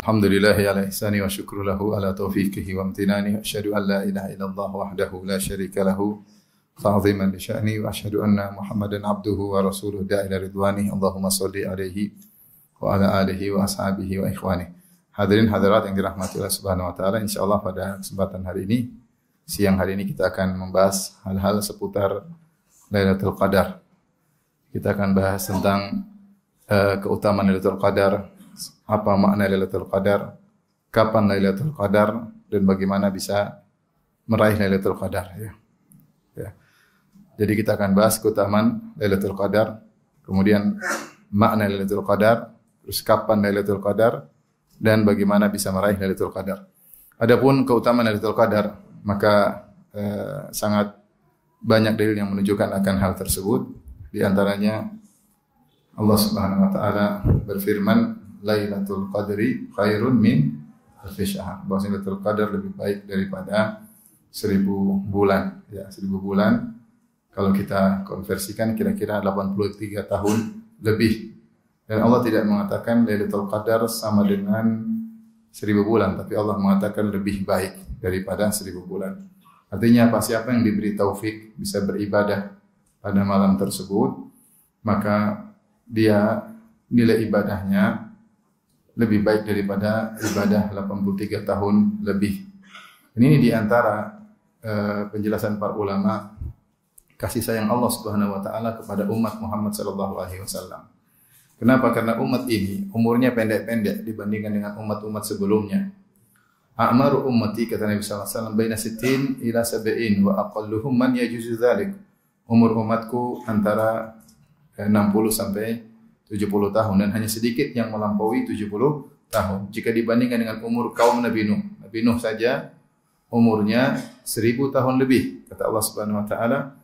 Alhamdulillahi ala ihsani wa syukru lahu ala taufiqihi wa amtinani. Asyhadu an la ilaha illallah wahdahu la syarika lahu ta'ziman li sya'ni wa asyhadu anna Muhammadan abduhu wa rasuluhu da'ila ridwani. Allahumma shalli alaihi wa ala alihi wa ashabihi wa ikhwani. Hadirin hadirat yang dirahmati Allah Subhanahu wa taala, insyaallah pada kesempatan hari ini, siang hari ini kita akan membahas hal-hal seputar Lailatul Qadar. Kita akan bahas tentang keutamaan Lailatul Qadar, apa makna Lailatul Qadar, kapan Lailatul Qadar, dan bagaimana bisa meraih Lailatul Qadar. Ya. Jadi kita akan bahas keutamaan Lailatul Qadar, kemudian makna Lailatul Qadar, terus kapan Lailatul Qadar, dan bagaimana bisa meraih Lailatul Qadar. Adapun keutamaan Lailatul Qadar, maka sangat banyak dalil yang menunjukkan akan hal tersebut. Di antaranya Allah Subhanahu wa taala berfirman, Lailatul Qadri khairun min alfi syahr. Bahwa Lailatul Qadar lebih baik daripada 1000 bulan. Ya, 1000 bulan kalau kita konversikan kira-kira 83 tahun lebih. Dan Allah tidak mengatakan Lailatul Qadar sama dengan 1000 bulan, tapi Allah mengatakan lebih baik daripada 1000 bulan. Artinya apa? Siapa yang diberi taufik bisa beribadah pada malam tersebut, maka dia nilai ibadahnya lebih baik daripada ibadah 83 tahun lebih. Ini di antara penjelasan para ulama kasih sayang Allah Subhanahu wa taala kepada umat Muhammad sallallahu alaihi wasallam. Kenapa? Karena umat ini umurnya pendek-pendek dibandingkan dengan umat-umat sebelumnya. A'maru ummati, kata Nabi sallallahu alaihi wasallam, baina 60 ila 70 wa aqalluhum man yajuzu dzalik. Umur umatku antara 60 sampai 70 tahun, dan hanya sedikit yang melampaui 70 tahun. Jika dibandingkan dengan umur kaum Nabi Nuh. Nabi Nuh saja umurnya 1000 tahun lebih. Kata Allah Subhanahu wa taala,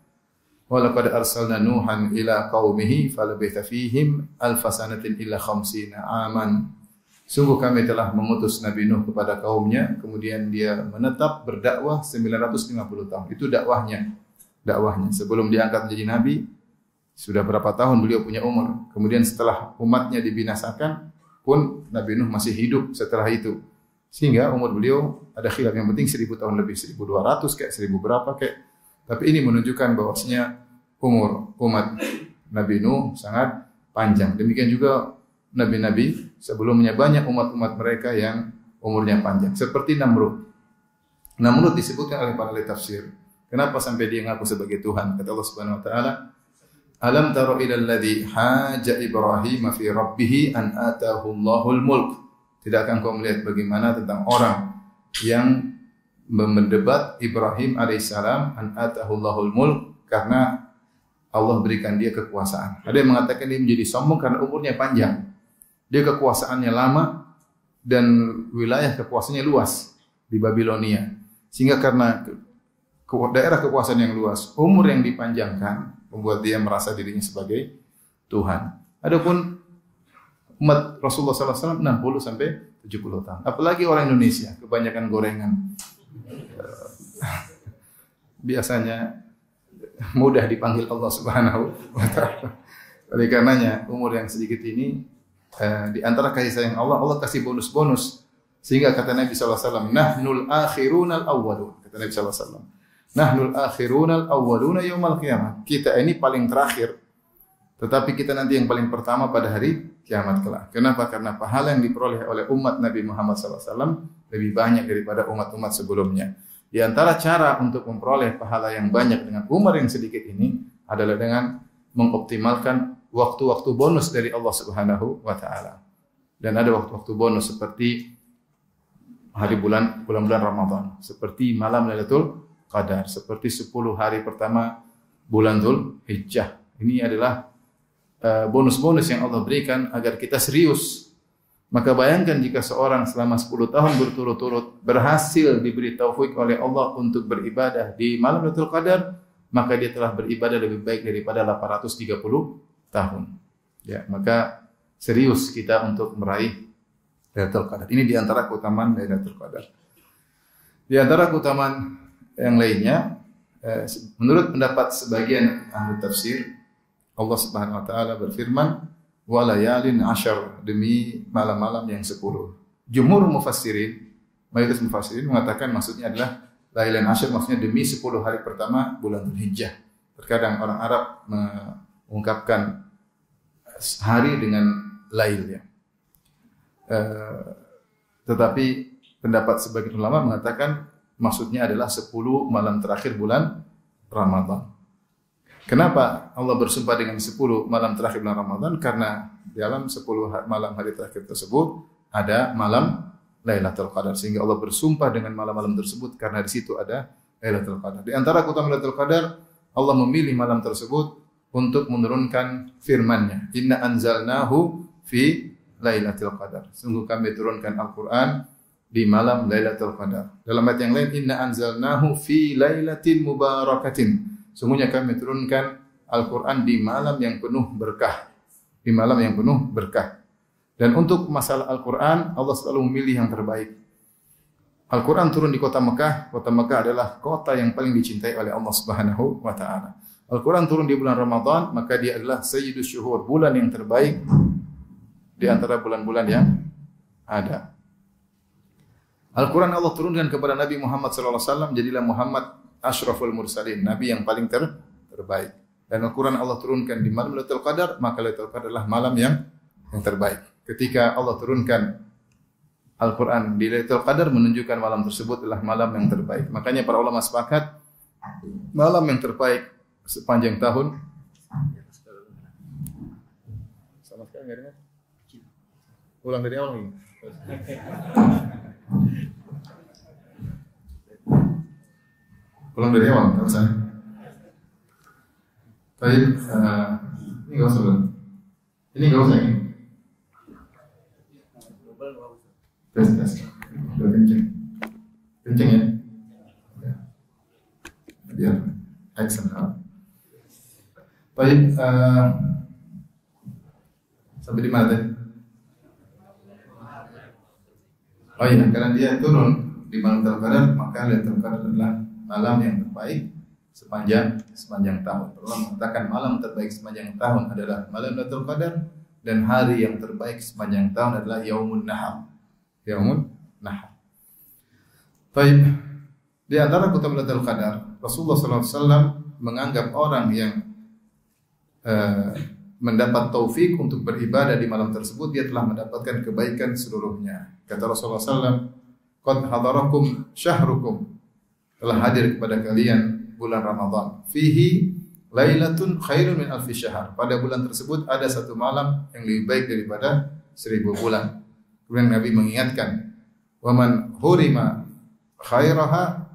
"Wa laqad arsalna Nuhan ila qaumihi falabitha fihim alf sanatin illa 50 aman." Sungguh kami telah mengutus Nabi Nuh kepada kaumnya, kemudian dia menetap berdakwah 950 tahun. Itu dakwahnya. Sebelum diangkat menjadi nabi, sudah berapa tahun beliau punya umur. Kemudian setelah umatnya dibinasakan pun Nabi Nuh masih hidup setelah itu. Sehingga umur beliau ada khilaf, yang penting 1000 tahun lebih, 1200 kayak 1000 berapa kayak. Tapi ini menunjukkan bahwasanya umur umat Nabi Nuh sangat panjang. Demikian juga nabi-nabi sebelumnya, banyak umat-umat mereka yang umurnya panjang. Seperti Namrud. Namrud disebutkan oleh para ahli tafsir. Kenapa sampai dia ngaku sebagai Tuhan? Kata Allah Subhanahu wa taala, "Alam tara ila alladhi haja Ibrahim fi rabbih an atahu Allahul mulk." Tidakkah kau melihat bagaimana tentang orang yang mendebat Ibrahim alaihissalam, an atahu Allahul mulk, karena Allah berikan dia kekuasaan. Ada yang mengatakan dia menjadi sombong karena umurnya panjang. Dia kekuasaannya lama dan wilayah kekuasaannya luas di Babilonia. Sehingga karena daerah kekuasaan yang luas, umur yang dipanjangkan membuat dia merasa dirinya sebagai Tuhan. Adapun umat Rasulullah SAW 60 sampai 70 tahun. Apalagi orang Indonesia, kebanyakan gorengan. Biasanya mudah dipanggil Allah Subhanahu wa taala. Oleh karenanya umur yang sedikit ini di antara kasih sayang Allah, Allah kasih bonus-bonus. Sehingga kata Nabi sallallahu alaihi wasallam, "Nahnul akhirunal awwalun." Kata Nabi sallallahu alaihi wasallam, "Nahnul akhirunal awwaluna yaumal qiyamah." Kita ini paling terakhir, tetapi kita nanti yang paling pertama pada hari kiamat kelak. Kenapa? Karena pahala yang diperoleh oleh umat Nabi Muhammad sallallahu alaihi wasallam lebih banyak daripada umat-umat sebelumnya. Di antara cara untuk memperoleh pahala yang banyak dengan umur yang sedikit ini adalah dengan mengoptimalkan waktu-waktu bonus dari Allah Subhanahu wa taala. Dan ada waktu-waktu bonus seperti bulan-bulan Ramadan, seperti malam Lailatul Qadar, seperti 10 hari pertama bulan Dzulhijjah. Ini adalah bonus-bonus yang Allah berikan agar kita serius. Maka bayangkan jika seorang selama 10 tahun berturut-turut berhasil diberi taufik oleh Allah untuk beribadah di malam Lailatul Qadar, maka dia telah beribadah lebih baik daripada 830 tahun. Ya, maka serius kita untuk meraih Lailatul Qadar. Ini di antara keutamaan Lailatul Qadar. Di antara keutamaan yang lainnya, menurut pendapat sebagian ahli tafsir, Allah Subhanahu wa taala berfirman, wa layalin ashar, demi malam-malam yang 10. jumhur mufassirin, mayoritas mufassirin mengatakan maksudnya adalah Lailan Ashar, maksudnya demi 10 hari pertama bulan Dzulhijjah. Terkadang orang Arab mengungkapkan hari dengan lail ya. Tetapi pendapat sebagian ulama mengatakan maksudnya adalah 10 malam terakhir bulan Ramadan. Kenapa Allah bersumpah dengan 10 malam terakhir bulan Ramadan? Karena dalam 10 malam hari terakhir tersebut ada malam Lailatul Qadar, sehingga Allah bersumpah dengan malam-malam tersebut karena di situ ada Lailatul Qadar. Di antara keutamaan Lailatul Qadar, Allah memilih malam tersebut untuk menurunkan firman-Nya. Inna anzalnahu fi Lailatul Qadar. Sungguh kami turunkan Al-Qur'an di malam Lailatul Qadar. Dalam ayat yang lain, inna anzalnahu fi lailatin mubarakatin. Sungguhnya kami turunkan Al-Qur'an di malam yang penuh berkah. Di malam yang penuh berkah. Dan untuk masalah Al-Quran, Allah selalu memilih yang terbaik. Al-Quran turun di kota Mekah. Kota Mekah adalah kota yang paling dicintai oleh Allah Subhanahu wa Ta'ala. Al-Quran turun di bulan Ramadan, maka dia adalah Sayyidus Syuhur, bulan yang terbaik di antara bulan-bulan yang ada. Al-Quran Allah turunkan kepada Nabi Muhammad SAW, jadilah Muhammad Ashraful Mursalin, Nabi yang paling terbaik. Dan Al-Quran Allah turunkan di malam Lailatul Qadar, maka Lailatul Qadar adalah malam yang terbaik. Ketika Allah turunkan Al-Quran di Lailatul Qadar, menunjukkan malam tersebut adalah malam yang terbaik. Makanya para ulama sepakat, malam yang terbaik sepanjang tahun. Sama sekali enggak dengar? Ulang dari awal lagi. Ulang dari awal, enggak usah. Baik, ini enggak usah. Ini enggak usah ini. Tes. Udah kenceng. Kenceng ya? Biar action. Baik, sampai di mana tadi? Oh iya, karena dia turun di malam Lailatul Qadar, maka Lailatul Qadar adalah malam yang terbaik sepanjang tahun. Allah mengatakan malam terbaik sepanjang tahun adalah malam Lailatul Qadar, dan hari yang terbaik sepanjang tahun adalah Yaumun Nahar. Yaumun Nahar. Baik, di antara keutamaan Lailatul Qadar, Rasulullah SAW menganggap orang yang mendapat taufik untuk beribadah di malam tersebut, dia telah mendapatkan kebaikan seluruhnya. Kata Rasulullah SAW, "Qad hadarakum syahrukum." Telah hadir kepada kalian bulan Ramadan. Fihi lailatun khairun min alfi syahr. Pada bulan tersebut ada satu malam yang lebih baik daripada 1000 bulan. Kemudian Nabi mengingatkan, "Wa man hurima khairaha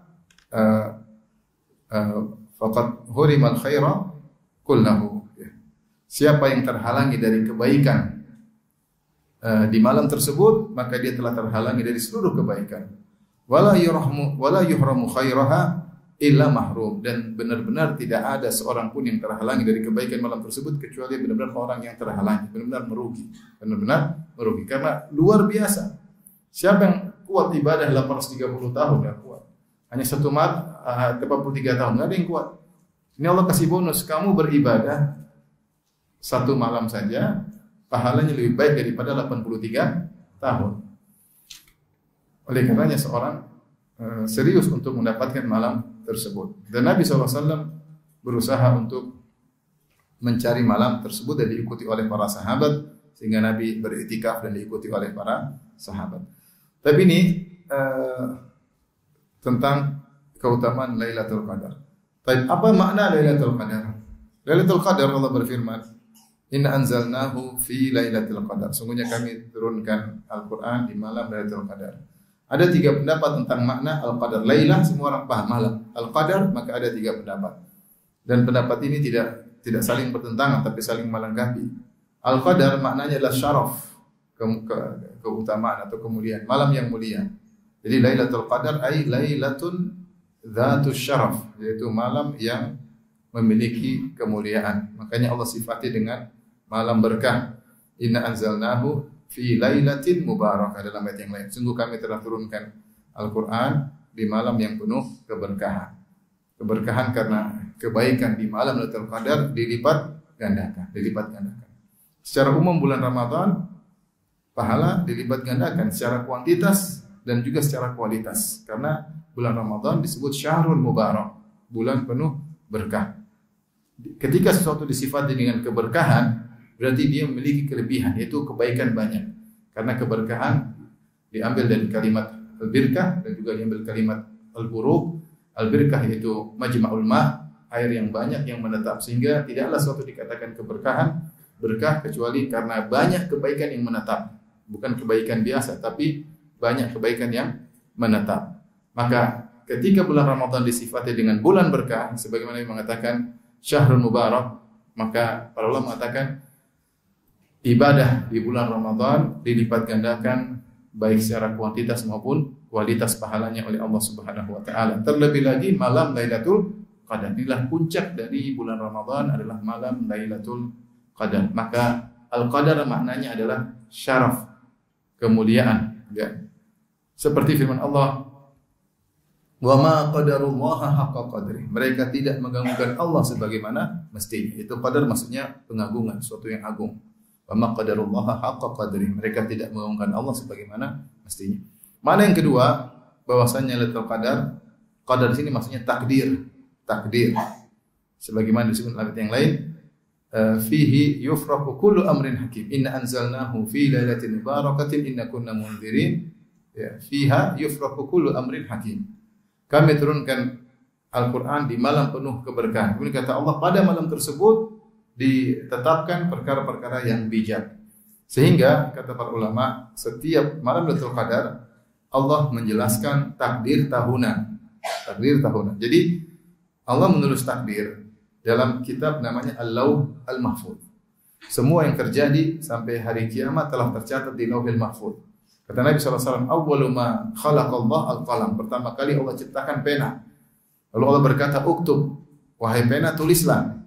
faqad hurima al-khaira kullahu." Siapa yang terhalangi dari kebaikan di malam tersebut, maka dia telah terhalangi dari seluruh kebaikan. Wala yuhramu khairaha illa mahrum. Dan benar-benar tidak ada seorang pun yang terhalangi dari kebaikan malam tersebut kecuali benar-benar orang yang terhalangi, benar-benar merugi. Karena luar biasa. Siapa yang kuat ibadah 830 tahun enggak kuat. Hanya satu malam 83 tahun enggak ada yang kuat. Ini Allah kasih bonus, kamu beribadah satu malam saja, pahalanya lebih baik daripada 83 tahun. Oleh karenanya seorang serius untuk mendapatkan malam tersebut. Dan Nabi SAW berusaha untuk mencari malam tersebut dan diikuti oleh para sahabat, sehingga Nabi beriktikaf dan diikuti oleh para sahabat. Tapi ini tentang keutamaan Lailatul Qadar. Tapi apa makna Lailatul Qadar? Lailatul Qadar, Allah berfirman, "Inna anzalnahu fi Lailatul Qadar." Sungguhnya kami turunkan Al-Quran di malam Lailatul Qadar. Ada 3 pendapat tentang makna Al-Qadar. Lailah semua orang paham malam. Al-Qadar maka ada 3 pendapat. Dan pendapat ini tidak saling bertentangan tapi saling melengkapi. Al-Qadar maknanya adalah syaraf, keutamaan atau kemuliaan, malam yang mulia. Jadi Lailatul Qadar ay lailatun dzatus syaraf, yaitu malam yang memiliki kemuliaan. Makanya Allah sifati dengan malam berkah. Inna anzalnahu fi lailatin mubarakah, dalam ayat yang lain. Sungguh kami telah turunkan Al-Quran di malam yang penuh keberkahan. Keberkahan karena kebaikan di malam Lailatul Qadar dilipat gandakan. Secara umum bulan Ramadan pahala dilipat gandakan secara kuantitas dan juga secara kualitas. Karena bulan Ramadan disebut syahrul mubarak, bulan penuh berkah. Ketika sesuatu disifati dengan keberkahan, berarti dia memiliki kelebihan, yaitu kebaikan banyak. Karena keberkahan diambil dari kalimat al-birkah dan juga diambil kalimat al-buruk. Al-birkah yaitu majma'ul ma', air yang banyak yang menetap, sehingga tidaklah suatu dikatakan keberkahan berkah kecuali karena banyak kebaikan yang menetap. Bukan kebaikan biasa, tapi banyak kebaikan yang menetap. Maka ketika bulan Ramadan disifati dengan bulan berkah, sebagaimana yang mengatakan syahrul mubarak, maka para ulama mengatakan ibadah di bulan Ramadan dilipat gandakan baik secara kuantitas maupun kualitas pahalanya oleh Allah Subhanahu wa taala. Terlebih lagi malam Lailatul Qadar. Inilah puncak dari bulan Ramadan adalah malam Lailatul Qadar. Maka al-qadar maknanya adalah syaraf, kemuliaan, ya. Seperti firman Allah, "Wa ma qadarullaha haqqa qadri." Mereka tidak mengagungkan Allah sebagaimana mestinya. Itu qadar maksudnya pengagungan, sesuatu yang agung. Wa ma qadarullaha haqqa qadri. Mereka tidak mengagungkan Allah sebagaimana mestinya. Mana yang kedua, bahwasanya Lailatul Qadar, qadar di sini maksudnya takdir. Takdir. Sebagaimana disebut dalam ayat yang lain, fihi yufraqu kullu amrin hakim. Inna anzalnahu fi lailatin mubarakatin inna kunna munzirin. Ya, fiha yufraqu kullu amrin hakim. Kami turunkan Al-Quran di malam penuh keberkahan. Kemudian kata Allah, pada malam tersebut ditetapkan perkara-perkara yang bijak. Sehingga kata para ulama, setiap malam Lailatul Qadar Allah menjelaskan takdir tahunan. Takdir tahunan. Jadi Allah menulis takdir dalam kitab namanya Al-Lauh Al-Mahfuz. Semua yang terjadi sampai hari kiamat telah tercatat di Lauhil Mahfuz. Kata Nabi SAW, awwalu ma khalaqallah al-qalam. Pertama kali Allah ciptakan pena. Lalu Allah berkata, uktub, wahai pena, tulislah.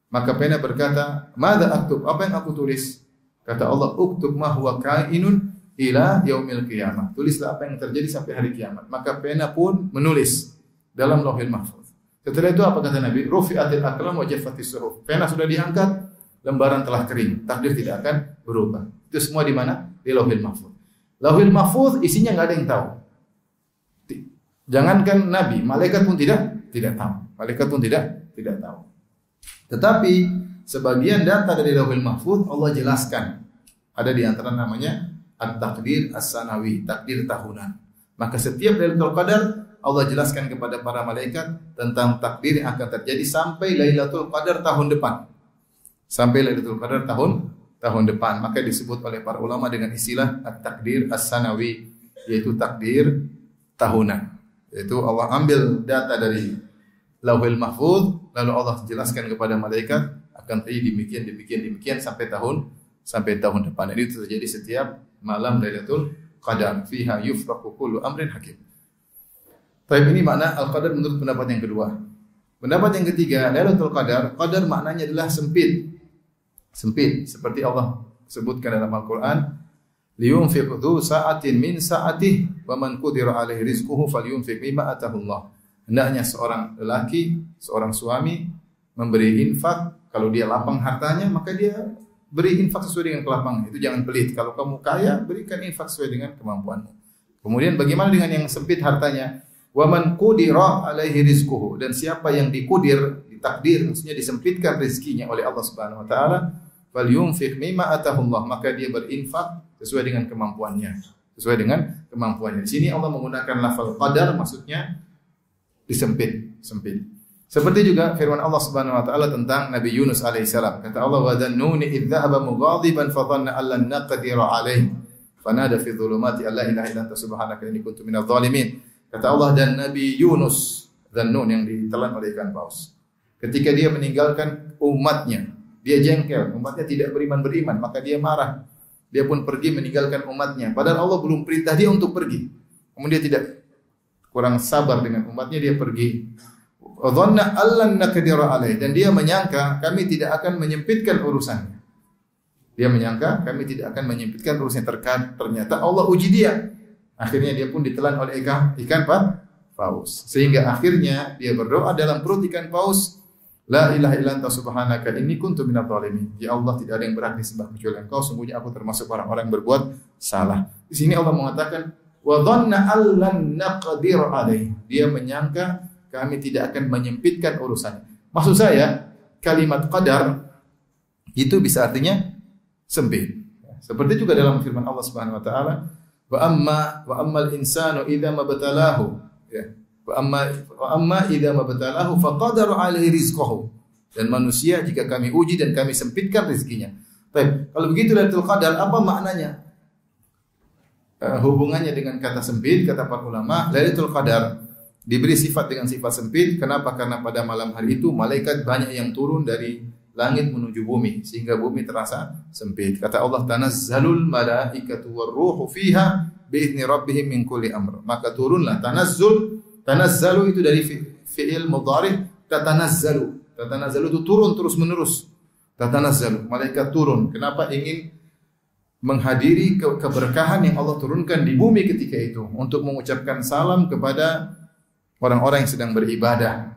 Maka pena berkata, madza aktub? Apa yang aku tulis? Kata Allah, uktub ma huwa kainun ila yaumil qiyamah. Tulislah apa yang terjadi sampai hari kiamat. Maka pena pun menulis dalam Lauhil Mahfuz. Setelah itu apa kata Nabi? Rufi'atil aqlam wa jaffatis suhuf. Pena sudah diangkat, lembaran telah kering. Takdir tidak akan berubah. Itu semua di mana? Di Lauhil Mahfuz. Lauhil Mahfuz isinya enggak ada yang tahu. Jangankan Nabi, malaikat pun tidak tahu. Malaikat pun tidak tahu. Tetapi sebagian data dari Lauhil Mahfuz Allah jelaskan. Ada di antara namanya At-Taqdir As-Sanawi, takdir tahunan. Maka setiap Lailatul Qadar Allah jelaskan kepada para malaikat tentang takdir yang akan terjadi sampai Lailatul Qadar tahun depan. Sampai Lailatul Qadar tahun depan. Maka disebut oleh para ulama dengan istilah At-Taqdir As-Sanawi, yaitu takdir tahunan. Yaitu Allah ambil data dari Lauhil Mahfuz, lalu Allah jelaskan kepada malaikat akan terjadi demikian sampai tahun depan. Ini terjadi setiap malam Lailatul Qadar. Fiha yufraqu kullu amrin hakim. Tapi ini makna Al-Qadar menurut pendapat yang kedua. Pendapat yang ketiga, Lailatul Qadar, qadar maknanya adalah sempit. Sempit, seperti Allah sebutkan dalam Al-Quran, liyunfiq dzu sa'atin min sa'atihi wa man qudira alaihi rizquhu falyunfiq mimma atahu Allah. Hendaknya seorang lelaki, seorang suami memberi infak. Kalau dia lapang hartanya, maka dia beri infak sesuai dengan kelapangan. Itu jangan pelit. Kalau kamu kaya, berikan infak sesuai dengan kemampuanmu. Kemudian bagaimana dengan yang sempit hartanya? Wa man qudira alaihi rizquhu, dan siapa yang dikudir, ditakdir, maksudnya disempitkan rezekinya oleh Allah Subhanahu wa taala, falyunfiq mimma atahu Allah, maka dia berinfak sesuai dengan kemampuannya. Sesuai dengan kemampuannya. Di sini Allah menggunakan lafal qadar, maksudnya disempit, sempit. Seperti juga firman Allah Subhanahu wa taala tentang Nabi Yunus alaihissalam. Kata Allah, wa dhannuni idz dhahaba mughadiban fa dhanna an lan naqdira alaihi fanada fi dhulumati alla ilaha illa anta subhanaka inni kuntu minadh dhalimin. Kata Allah, dan Nabi Yunus, Dhannun yang ditelan oleh ikan paus, ketika dia meninggalkan umatnya, dia jengkel, umatnya tidak beriman, maka dia marah. Dia pun pergi meninggalkan umatnya, padahal Allah belum perintah dia untuk pergi. Kemudian dia tidak kurang sabar dengan umatnya, dia pergi. Dhanna allan naqdira alaih, dan dia menyangka kami tidak akan menyempitkan urusannya. Dia menyangka kami tidak akan menyempitkan urusannya. Ternyata Allah uji dia. Akhirnya dia pun ditelan oleh ikan paus. Sehingga akhirnya dia berdoa dalam perut ikan paus, la ilaha illa anta subhanaka inni kuntu minadh dhalimin. Ya Allah, tidak ada yang berhak disembah kecuali Engkau, sungguhnya aku termasuk orang-orang yang berbuat salah. Di sini Allah mengatakan wa dhanna allan naqdir alaih. Dia menyangka kami tidak akan menyempitkan urusannya. Maksud saya kalimat qadar itu bisa artinya sempit. Seperti juga dalam firman Allah Subhanahu wa taala, wa ammal insanu idza mabtalahu, ya. Wa amma idza mabtalahu faqadara alaihi rizqahu. Dan manusia jika kami uji dan kami sempitkan rezekinya. Baik, kalau begitu Lailatul Qadar apa maknanya? Hubungannya dengan kata sempit, kata para ulama, Lailatul Qadar diberi sifat dengan sifat sempit. Kenapa? Karena pada malam hari itu malaikat banyak yang turun dari langit menuju bumi sehingga bumi terasa sempit. Kata Allah, tanazzalul malaikatu warruhu fiha biizni rabbihim min kulli amr. Maka turunlah tanazzalu itu dari fi'il mudhari tatanazzalu. Tatanazzalu itu turun terus menerus. Tatanazzalu, malaikat turun. Kenapa? Ingin menghadiri keberkahan yang Allah turunkan di bumi ketika itu untuk mengucapkan salam kepada orang-orang yang sedang beribadah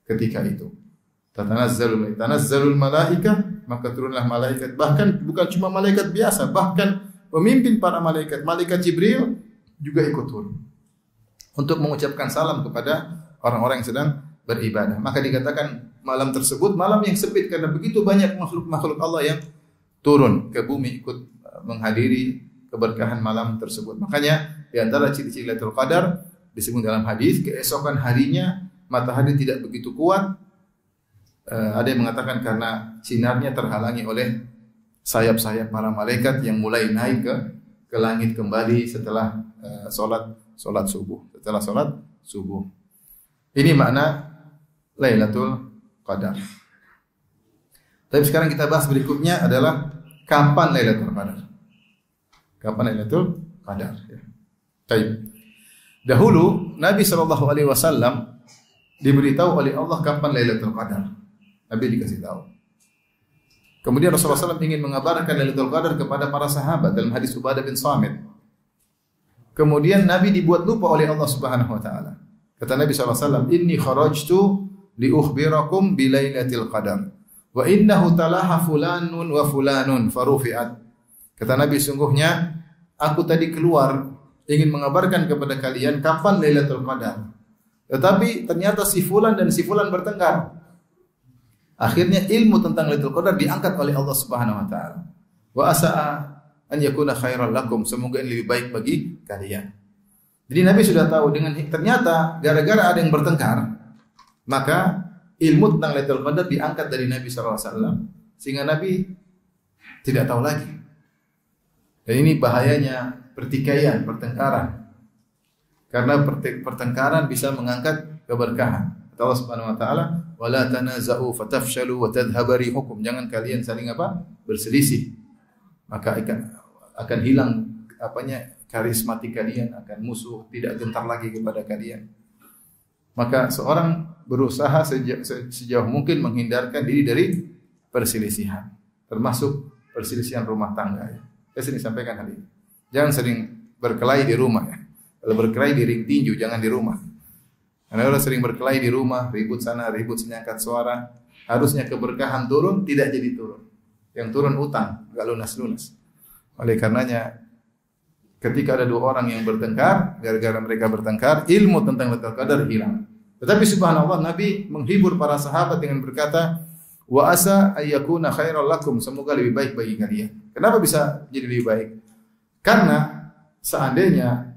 ketika itu. Tanazzalul malaika, maka turunlah malaikat. Bahkan bukan cuma malaikat biasa, bahkan pemimpin para malaikat, malaikat Jibril juga ikut turun untuk mengucapkan salam kepada orang-orang yang sedang beribadah. Maka dikatakan malam tersebut malam yang sempit karena begitu banyak makhluk-makhluk Allah yang turun ke bumi ikut menghadiri keberkahan malam tersebut. Makanya di antara ciri-ciri Lailatul Qadar disebut dalam hadis, keesokan harinya matahari tidak begitu kuat. Ada yang mengatakan karena sinarnya terhalangi oleh sayap-sayap para malaikat yang mulai naik ke langit kembali setelah salat subuh. Setelah salat subuh. Ini makna Lailatul Qadar. Tapi sekarang kita bahas berikutnya adalah kapan Lailatul Qadar. Kapan Lailatul Qadar? Ya. Baik. Dahulu Nabi SAW diberitahu oleh Allah kapan Lailatul Qadar. Nabi dikasih tahu. Kemudian Rasulullah SAW ingin mengabarkan Lailatul Qadar kepada para sahabat dalam hadis Ubadah bin Samit. Kemudian Nabi dibuat lupa oleh Allah Subhanahu wa taala. Kata Nabi SAW, "Inni kharajtu li ukhbirakum bi Lailatul Qadar wa innahu talaha fulanun wa fulanun farufi'at." Kata Nabi, sungguhnya aku tadi keluar ingin mengabarkan kepada kalian kapan Lailatul Qadar. Tetapi ternyata si fulan dan si fulan bertengkar. Akhirnya ilmu tentang Lailatul Qadar diangkat oleh Allah Subhanahu wa taala. Wa asa'a an yakuna khairan lakum, semoga ini lebih baik bagi kalian. Jadi Nabi sudah tahu dengan ternyata gara-gara ada yang bertengkar, maka ilmu tentang Lailatul Qadar diangkat dari Nabi sallallahu alaihi wasallam sehingga Nabi tidak tahu lagi. Dan ini bahayanya pertikaian, pertengkaran. Karena pertengkaran bisa mengangkat keberkahan. Kata Allah Subhanahu wa taala, "Wala tanaza'u fatafshalu wa tadhhabu rihukum." Jangan kalian saling berselisih. Maka akan hilang karismatik kalian, akan musuh tidak gentar lagi kepada kalian. Maka seorang berusaha sejauh mungkin menghindarkan diri dari perselisihan, termasuk perselisihan rumah tangga. Saya sering sampaikan hal ini. Jangan sering berkelahi di rumah ya. Kalau berkelahi di ring tinju, jangan di rumah. Karena orang sering berkelahi di rumah, ribut sana, ribut sini, angkat suara. Harusnya keberkahan turun, tidak jadi turun. Yang turun utang, enggak lunas-lunas. Oleh karenanya, ketika ada dua orang yang bertengkar, gara-gara mereka bertengkar, ilmu tentang Lailatul Qadar hilang. Tetapi subhanallah, Nabi menghibur para sahabat dengan berkata, "Wa asa ayyakuna khairal lakum," semoga lebih baik bagi kalian. Kenapa bisa jadi lebih baik? Karena seandainya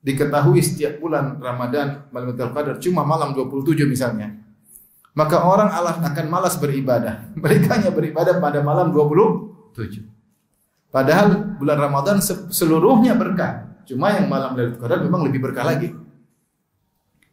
diketahui setiap bulan Ramadan Lailatul Qadar cuma malam 27 misalnya, maka orang akan malas beribadah. Mereka hanya beribadah pada malam 27. Padahal bulan Ramadan seluruhnya berkah. Cuma yang malam Lailatul Qadar memang lebih berkah lagi.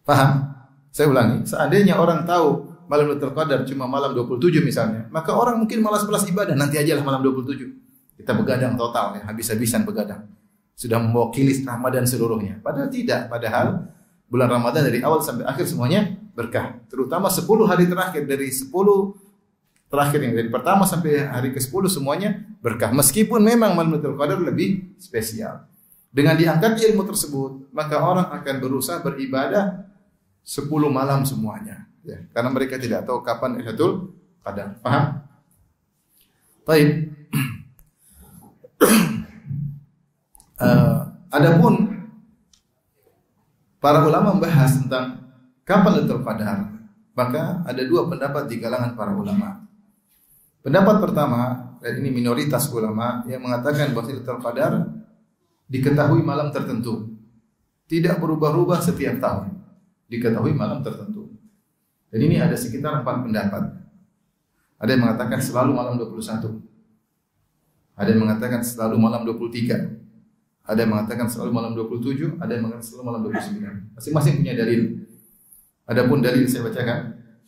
Paham? Saya ulangi, seandainya orang tahu malam Lailatul Qadar cuma malam 27 misalnya, maka orang mungkin malas-malas ibadah, nanti ajalah malam 27. Kita begadang total ya, habis-habisan begadang. Sudah mewakili Ramadan seluruhnya. Padahal tidak. Padahal bulan Ramadan dari awal sampai akhir semuanya berkah. Terutama 10 hari terakhir, dari 10 terakhir yang dari pertama sampai hari ke-10 semuanya berkah. Meskipun memang malam Lailatul Qadar lebih spesial. Dengan diangkat ilmu tersebut, maka orang akan berusaha beribadah 10 malam semuanya. Ya, karena mereka tidak tahu kapan Lailatul Qadar. Paham? Baik. Adapun para ulama membahas tentang kapan Lailatul Qadar, maka ada dua pendapat di kalangan para ulama. Pendapat pertama, dan ini minoritas ulama yang mengatakan bahwa Lailatul Qadar diketahui malam tertentu, tidak berubah-ubah setiap tahun, diketahui malam tertentu. Dan ini ada sekitar 4 pendapat. Ada yang mengatakan selalu malam 21, ada yang mengatakan selalu malam 23, ada yang mengatakan selalu malam 27, ada yang mengatakan selalu malam 29. Masing-masing punya dalil. Adapun dalil saya bacakan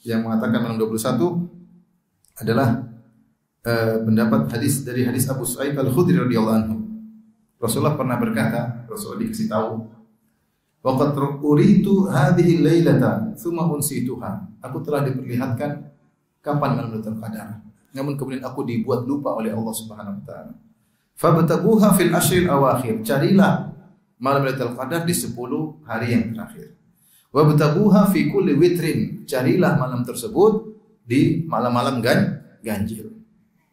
yang mengatakan malam 21 adalah pendapat hadis dari hadis Abu Sa'id Al-Khudri radhiyallahu anhu. Rasulullah pernah berkata, Rasulullah dikasih tahu, "Waqad uritu hadhihi lailata, tsumma unsituha." Aku telah diperlihatkan kapan malam Lailatul Qadar. Namun kemudian aku dibuat lupa oleh Allah Subhanahu wa taala. Fabtaguha fil ashril awakhir. Carilah malam Lailatul Qadar di 10 hari yang terakhir. Wabtaguha fi kulli witrin. Carilah malam tersebut di malam-malam ganjil.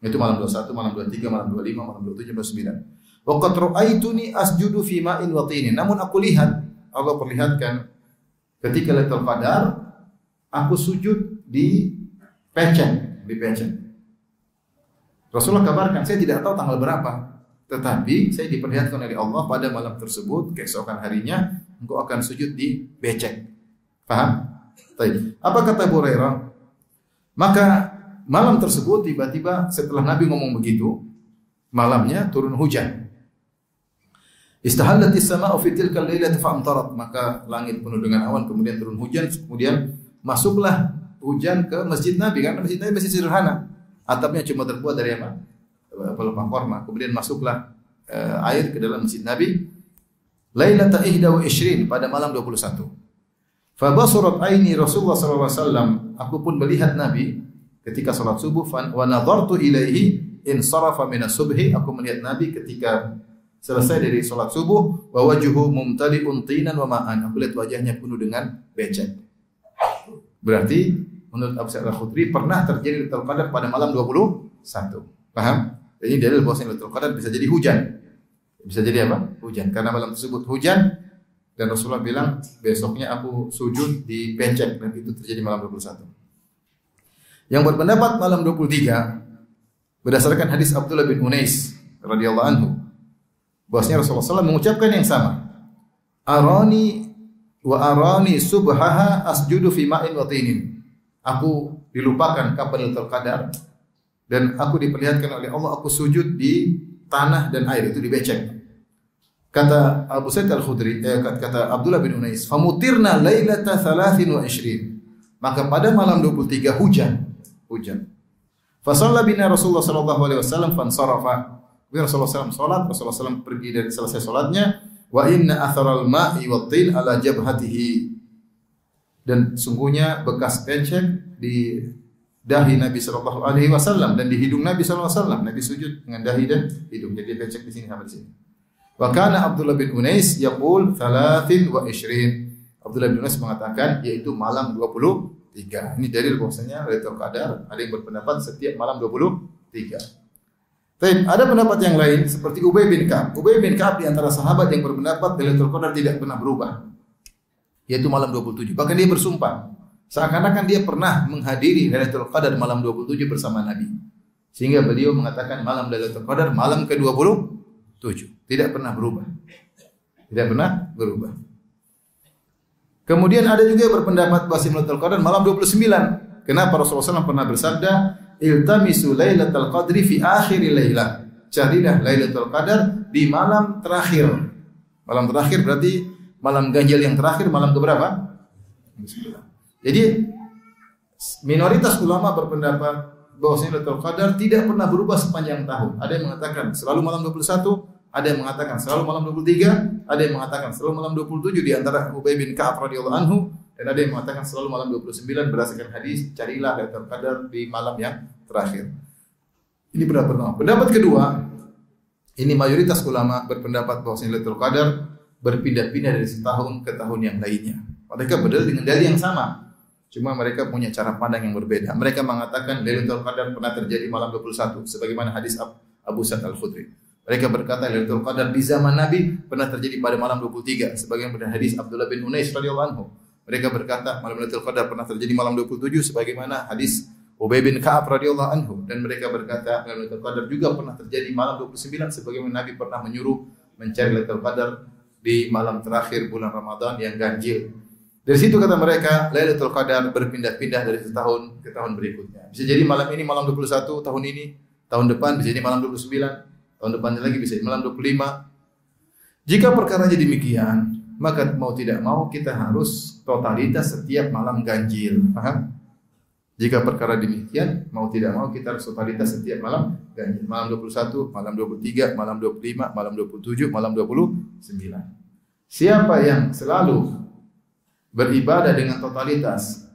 Itu malam 21, malam 23, malam 25, malam 27, malam 29. Wa qad ra'aituni asjudu fi ma'in wa tinin. Namun aku lihat, Allah perlihatkan ketika Lailatul Qadar aku sujud di peceng. Rasulullah kabarkan, saya tidak tahu tanggal berapa, tetapi saya diperlihatkan oleh Allah pada malam tersebut, keesokan harinya engkau akan sujud di becek. Paham? Baik. Apa kata Abu Hurairah? Maka malam tersebut tiba-tiba setelah Nabi ngomong begitu, malamnya turun hujan. Istahallatis sama'u fi tilkal lailati fa'amtarat, maka langit penuh dengan awan, kemudian turun hujan, kemudian masuklah hujan ke masjid Nabi, karena masjid Nabi masih sederhana. Atapnya cuma terbuat dari apa? Pelepah korma. Kemudian masuklah air ke dalam masjid Nabi. Lailata 21 pada malam 21. Fa basurat aini Rasulullah sallallahu alaihi wasallam. Aku pun melihat Nabi ketika salat subuh, wa nadartu ilaihi in sarafa min as-subhi. Aku melihat Nabi ketika selesai dari salat subuh, wa wajhuhu mumtali'un tinan wa ma'an. Aku lihat wajahnya penuh dengan becek. Berarti menurut Abu Sa'id Al-Khudri pernah terjadi Lailatul Qadar pada malam 21. Paham? Jadi dalil bahwa Lailatul Qadar bisa jadi hujan. Bisa jadi apa? Hujan. Karena malam tersebut hujan dan Rasulullah bilang besoknya aku sujud di becek, dan itu terjadi malam 21. Yang berpendapat malam 23 berdasarkan hadis Abdullah bin Unais radhiyallahu anhu, bahwasanya Rasulullah SAW mengucapkan yang sama. Arani subhaha asjudu fi ma'in wa tinin. Aku dilupakan kapan Lailatul Qadar dan aku diperlihatkan oleh Allah aku sujud di tanah dan air, itu di becek. Kata Abu Sa'id Al-Khudri, kata Abdullah bin Unais, famutirna lailata 23. Maka pada malam 23 hujan. Fa shalla bina Rasulullah sallallahu alaihi wasallam fansarafa. Rasulullah SAW Rasulullah SAW pergi dari selesai salatnya, wa inna atharal ma'i wat tin ala jabhatihi. Dan sungguhnya bekas becek di dahi Nabi sallallahu alaihi wasallam dan di hidung Nabi sallallahu alaihi wasallam. Nabi sujud dengan dahi dan hidung. Jadi becek di sini sampai di sini. Wa kana Abdullah bin Unais yaqul 23. Abdullah bin Unais mengatakan yaitu malam 23. Ini dalil bahwasanya Lailatul Qadar ada yang berpendapat setiap malam 23. Tapi ada pendapat yang lain seperti Ubay bin Ka'ab. Ubay bin Ka'ab di antara sahabat yang berpendapat Lailatul Qadar tidak pernah berubah, yaitu malam 27. Bahkan dia bersumpah seakan-akan dia pernah menghadiri Lailatul Qadar malam 27 bersama Nabi. Sehingga beliau mengatakan malam Lailatul Qadar malam ke-27. Tidak pernah berubah. Tidak pernah berubah. Kemudian ada juga yang berpendapat bahwa Lailatul Qadar malam 29. Kenapa Rasulullah SAW pernah bersabda, iltamisu lailatul qadri fi akhir lailah. Carilah Lailatul Qadar di malam terakhir. Malam terakhir berarti malam ganjil yang terakhir, malam keberapa? 9. Jadi minoritas ulama berpendapat bahwa Lailatul Qadar tidak pernah berubah sepanjang tahun. Ada yang mengatakan selalu malam 21, ada yang mengatakan selalu malam 23, ada yang mengatakan selalu malam 27 di antara Ubay bin Ka'ab radhiyallahu anhu, dan ada yang mengatakan selalu malam 29 berdasarkan hadis carilah Lailatul Qadar di malam yang terakhir. Ini pendapat pertama. Pendapat kedua, ini mayoritas ulama berpendapat bahwa Lailatul Qadar berpindah-pindah dari setahun ke tahun yang lainnya. Mereka berdalil dengan dalil yang sama, cuma mereka punya cara pandang yang berbeda. Mereka mengatakan Lailatul Qadar pernah terjadi malam 21 sebagaimana hadis Abu Sa'id Al-Khudri. Mereka berkata Lailatul Qadar di zaman Nabi pernah terjadi pada malam 23. Sebagian pada hadis Abdullah bin Unais radhiyallahu anhu. Mereka berkata malam Lailatul Qadar pernah terjadi malam 27 sebagaimana hadis Ubay bin Ka'ab radhiyallahu anhu, dan mereka berkata Lailatul Qadar juga pernah terjadi malam 29 sebagaimana Nabi pernah menyuruh mencari Lailatul Qadar di malam terakhir bulan Ramadan yang ganjil. Dari situ kata mereka Lailatul Qadar berpindah-pindah dari setahun ke tahun berikutnya. Bisa jadi malam ini malam 21 tahun ini, tahun depan bisa jadi malam 29, tahun depannya lagi bisa jadi malam 25. Jika perkaranya demikian, maka mau tidak mau kita harus totalitas setiap malam ganjil. Paham? Jika perkara demikian, mau tidak mau kita harus totalitas setiap malam ganjil. Malam 21, malam 23, malam 25, malam 27, malam 29. Siapa yang selalu beribadah dengan totalitas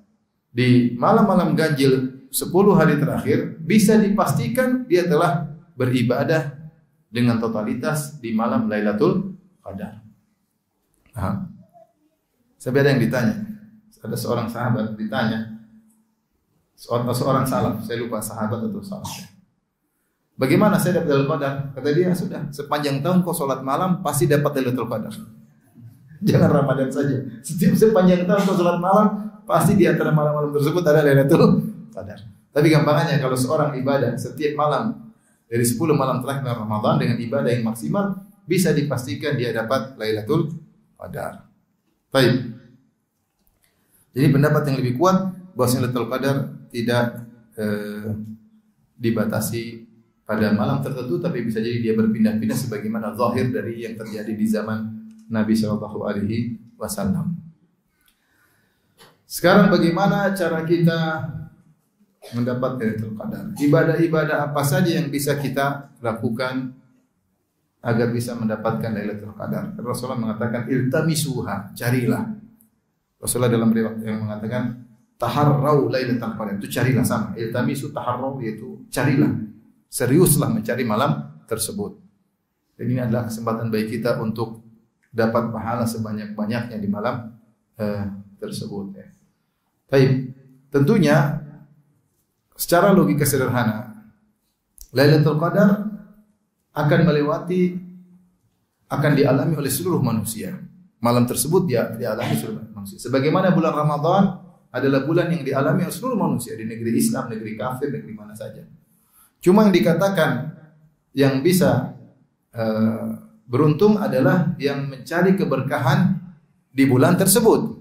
di malam-malam ganjil 10 hari terakhir, bisa dipastikan dia telah beribadah dengan totalitas di malam Lailatul Qadar. Sampai ada yang ditanya, ada seorang sahabat ditanya, seorang salaf, saya lupa sahabat atau salaf. Bagaimana saya dapat Lailatul Qadar? Kata dia, sudah, sepanjang tahun kau sholat malam pasti dapat Lailatul Qadar. Jangan Ramadan saja. Setiap sepanjang tahun kau sholat malam pasti di antara malam-malam tersebut ada Lailatul Qadar. Tapi gampangannya kalau seorang ibadah setiap malam dari 10 malam terakhir Ramadan dengan ibadah yang maksimal, bisa dipastikan dia dapat Lailatul Qadar. Baik. Jadi pendapat yang lebih kuat bahwa Lailatul Qadar tidak dibatasi pada malam tertentu, tapi bisa jadi dia berpindah-pindah sebagaimana zahir dari yang terjadi di zaman Nabi Shallallahu Alaihi Wasallam. Sekarang bagaimana cara kita mendapat Lailatul Qadar? Ibadah-ibadah apa saja yang bisa kita lakukan agar bisa mendapatkan Lailatul Qadar? Rasulullah mengatakan iltamisuha, carilah. Rasulullah dalam riwayat yang mengatakan taharrau Lailatul Qadar, itu carilah, sama. Iltamisu taharrau, yaitu carilah. Seriuslah mencari malam tersebut. Dan ini adalah kesempatan bagi kita untuk dapat pahala sebanyak-banyaknya di malam tersebut. Baik, tentunya secara logika sederhana, Lailatul Qadar akan dialami oleh seluruh manusia. Malam tersebut dialami seluruh manusia. Sebagaimana bulan Ramadan adalah bulan yang dialami oleh seluruh manusia di negeri Islam, negeri kafir, negeri mana saja. Cuma yang dikatakan yang bisa beruntung adalah yang mencari keberkahan di bulan tersebut.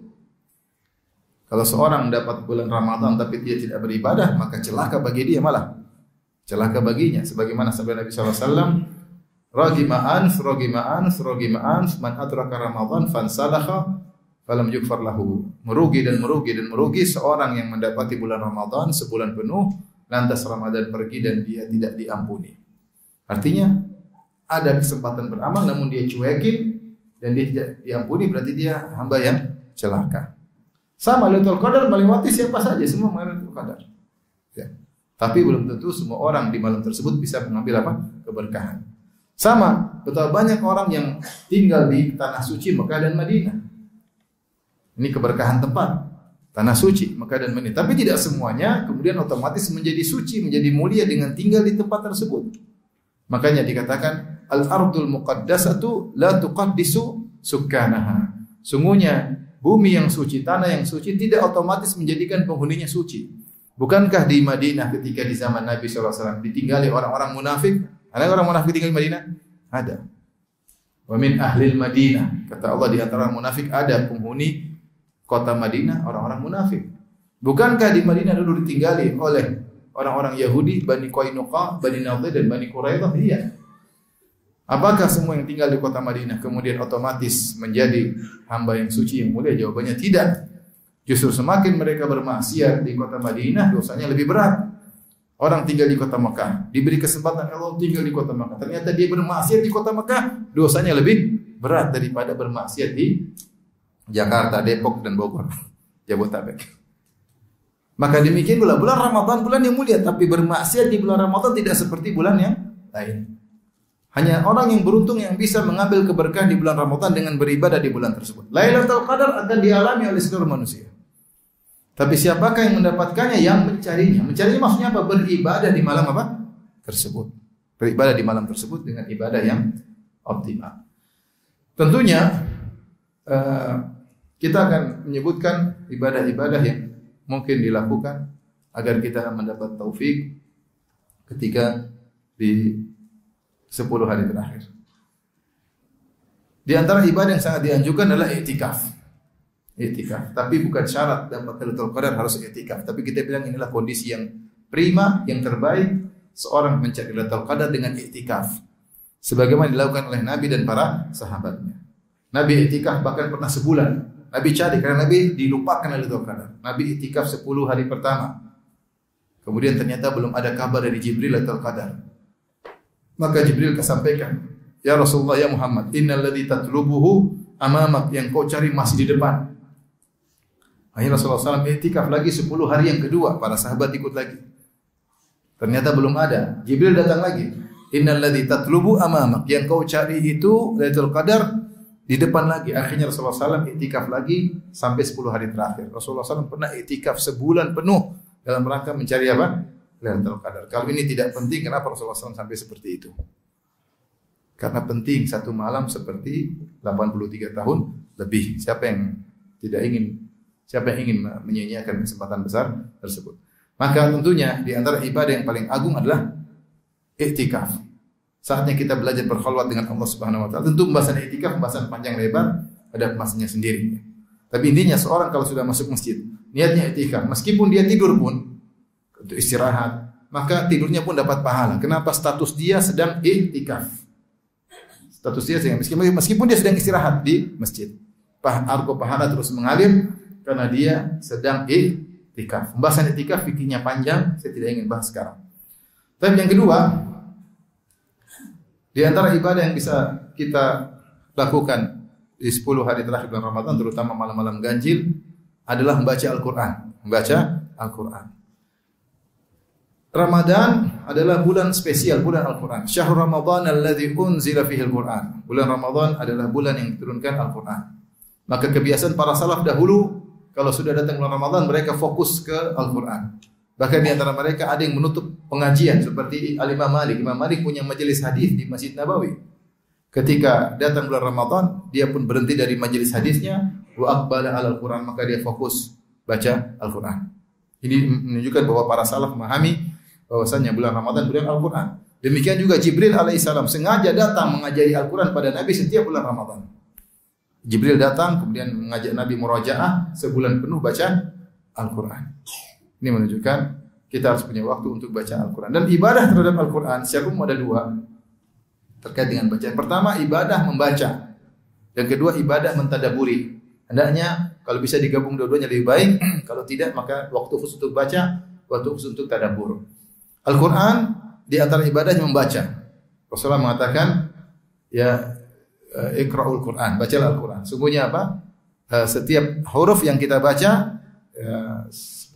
Kalau seorang dapat bulan Ramadan tapi dia tidak beribadah, maka celaka bagi dia, malah celaka baginya. Sebagaimana sabda Nabi SAW, Ragima anf, man adraka Ramadan fansalakha falam yukfar lahu. Merugi dan merugi seorang yang mendapati bulan Ramadan sebulan penuh, lantas Ramadan pergi dan dia tidak diampuni. Artinya ada kesempatan beramal namun dia cuekin dan dia tidak diampuni, berarti dia hamba yang celaka. Sama Lailatul Qadar melewati siapa saja, semua Lailatul Qadar. Ya. Tapi belum tentu semua orang di malam tersebut bisa mengambil keberkahan. Sama, betapa banyak orang yang tinggal di tanah suci Mekah dan Madinah. Ini keberkahan tempat, tanah suci Mekah dan Madinah. Tapi tidak semuanya kemudian otomatis menjadi suci, menjadi mulia dengan tinggal di tempat tersebut. Makanya dikatakan al-ardul muqaddasatu la tuqaddisu sukkanaha. Sungguhnya bumi yang suci, tanah yang suci tidak otomatis menjadikan penghuninya suci. Bukankah di Madinah ketika di zaman Nabi SAW ditinggali orang-orang munafik? Ada orang munafik tinggal di Madinah? Ada. Wa min ahlil Madinah, kata Allah, di antara munafik ada penghuni kota Madinah orang-orang munafik. Bukankah di Madinah dulu ditinggali oleh orang-orang Yahudi, Bani Qainuqa, Bani Nadir dan Bani Quraidah? Iya. Apakah semua yang tinggal di kota Madinah kemudian otomatis menjadi hamba yang suci, yang mulia? Jawabannya tidak. Justru semakin mereka bermaksiat di kota Madinah, dosanya lebih berat. Orang tinggal di kota Mekah, diberi kesempatan Allah tinggal di kota Mekah, ternyata dia bermaksiat di kota Mekah, dosanya lebih berat daripada bermaksiat di Jakarta, Depok dan Bogor, Jabodetabek. Maka demikian pula bulan Ramadan, bulan yang mulia, tapi bermaksiat di bulan Ramadan tidak seperti bulan yang lain. Hanya orang yang beruntung yang bisa mengambil keberkahan di bulan Ramadan dengan beribadah di bulan tersebut. Lailatul Qadar akan dialami oleh seluruh manusia. Tapi siapakah yang mendapatkannya? Yang mencarinya. Mencarinya maksudnya apa? Beribadah di malam apa? Tersebut. beribadah di malam tersebut dengan ibadah yang optimal. Tentunya kita akan menyebutkan ibadah-ibadah yang mungkin dilakukan agar kita mendapat taufik ketika di 10 hari terakhir. Di antara ibadah yang sangat dianjurkan adalah i'tikaf. I'tikaf, tapi bukan syarat dapat Lailatul Qadar harus i'tikaf, tapi kita bilang inilah kondisi yang prima, yang terbaik seorang mencari Lailatul Qadar dengan i'tikaf. Sebagaimana dilakukan oleh Nabi dan para sahabatnya. Nabi i'tikaf bahkan pernah sebulan. Nabi cari karena Nabi dilupakan Lailatul Qadar. Nabi i'tikaf 10 hari pertama. Kemudian ternyata belum ada kabar dari Jibril Lailatul Qadar. Maka Jibril sampaikan, "Ya Rasulullah, ya Muhammad, innal ladzi tatlubuhu amamak, yang kau cari masih di depan." Akhirnya Rasulullah SAW i'tikaf lagi 10 hari yang kedua, para sahabat ikut lagi. Ternyata belum ada. Jibril datang lagi, "Innal ladzi tatlubu amamak, yang kau cari itu Lailatul Qadar di depan lagi." Akhirnya Rasulullah SAW i'tikaf lagi sampai 10 hari terakhir. Rasulullah SAW pernah i'tikaf sebulan penuh dalam rangka mencari apa? Lailatul Qadar. Kalau ini tidak penting, kenapa Rasulullah SAW sampai seperti itu? Karena penting satu malam seperti 83 tahun lebih. Siapa yang ingin menyia-nyiakan kesempatan besar tersebut? Maka tentunya di antara ibadah yang paling agung adalah i'tikaf. Saatnya kita belajar berkhulwat dengan Allah Subhanahu wa taala. Tentu pembahasan i'tikaf pembahasan panjang lebar, ada pembahasannya sendiri. Tapi intinya seorang kalau sudah masuk masjid, niatnya i'tikaf, meskipun dia tidur pun untuk istirahat, maka tidurnya pun dapat pahala. Kenapa? Status dia sedang i'tikaf. Status dia sedang, meskipun dia sedang istirahat di masjid, argo pahala terus mengalir karena dia sedang i'tikaf. Pembahasan i'tikaf fikihnya panjang, saya tidak ingin bahas sekarang. Tapi yang kedua, di antara ibadah yang bisa kita lakukan di 10 hari terakhir bulan Ramadan, terutama malam-malam ganjil, adalah membaca Al-Quran. Membaca Al-Quran. Ramadan adalah bulan spesial, bulan Al-Quran. Syahrul Ramadan alladzi unzila fihi Al-Quran. Bulan Ramadan adalah bulan yang diturunkan Al-Quran. Maka kebiasaan para salaf dahulu, kalau sudah datang bulan Ramadan, mereka fokus ke Al-Quran. Bahkan di antara mereka ada yang menutup pengajian, seperti Al-Imam Malik. Imam Malik punya majelis hadis di Masjid Nabawi. Ketika datang bulan Ramadan, dia pun berhenti dari majelis hadisnya, wa aqbala al-Quran, maka dia fokus baca Al-Quran. Ini menunjukkan bahwa para salaf memahami bahwasanya bulan Ramadan bulan Al-Quran. Demikian juga Jibril alaihissalam sengaja datang mengajari Al-Quran pada Nabi setiap bulan Ramadan. Jibril datang kemudian mengajak Nabi murajaah sebulan penuh baca Al-Quran. Ini menunjukkan kita harus punya waktu untuk baca Al-Quran. Dan ibadah terhadap Al-Quran secara umum ada dua terkait dengan bacaan. Pertama, ibadah membaca. Yang kedua, ibadah mentadaburi. Hendaknya kalau bisa digabung dua-duanya lebih baik. Kalau tidak, maka waktu khusus untuk baca, waktu khusus untuk tadabbur. Al-Quran di antara ibadahnya membaca. Rasulullah mengatakan, ya iqra'ul Quran, bacalah Al-Quran. Sungguhnya apa? Setiap huruf yang kita baca 10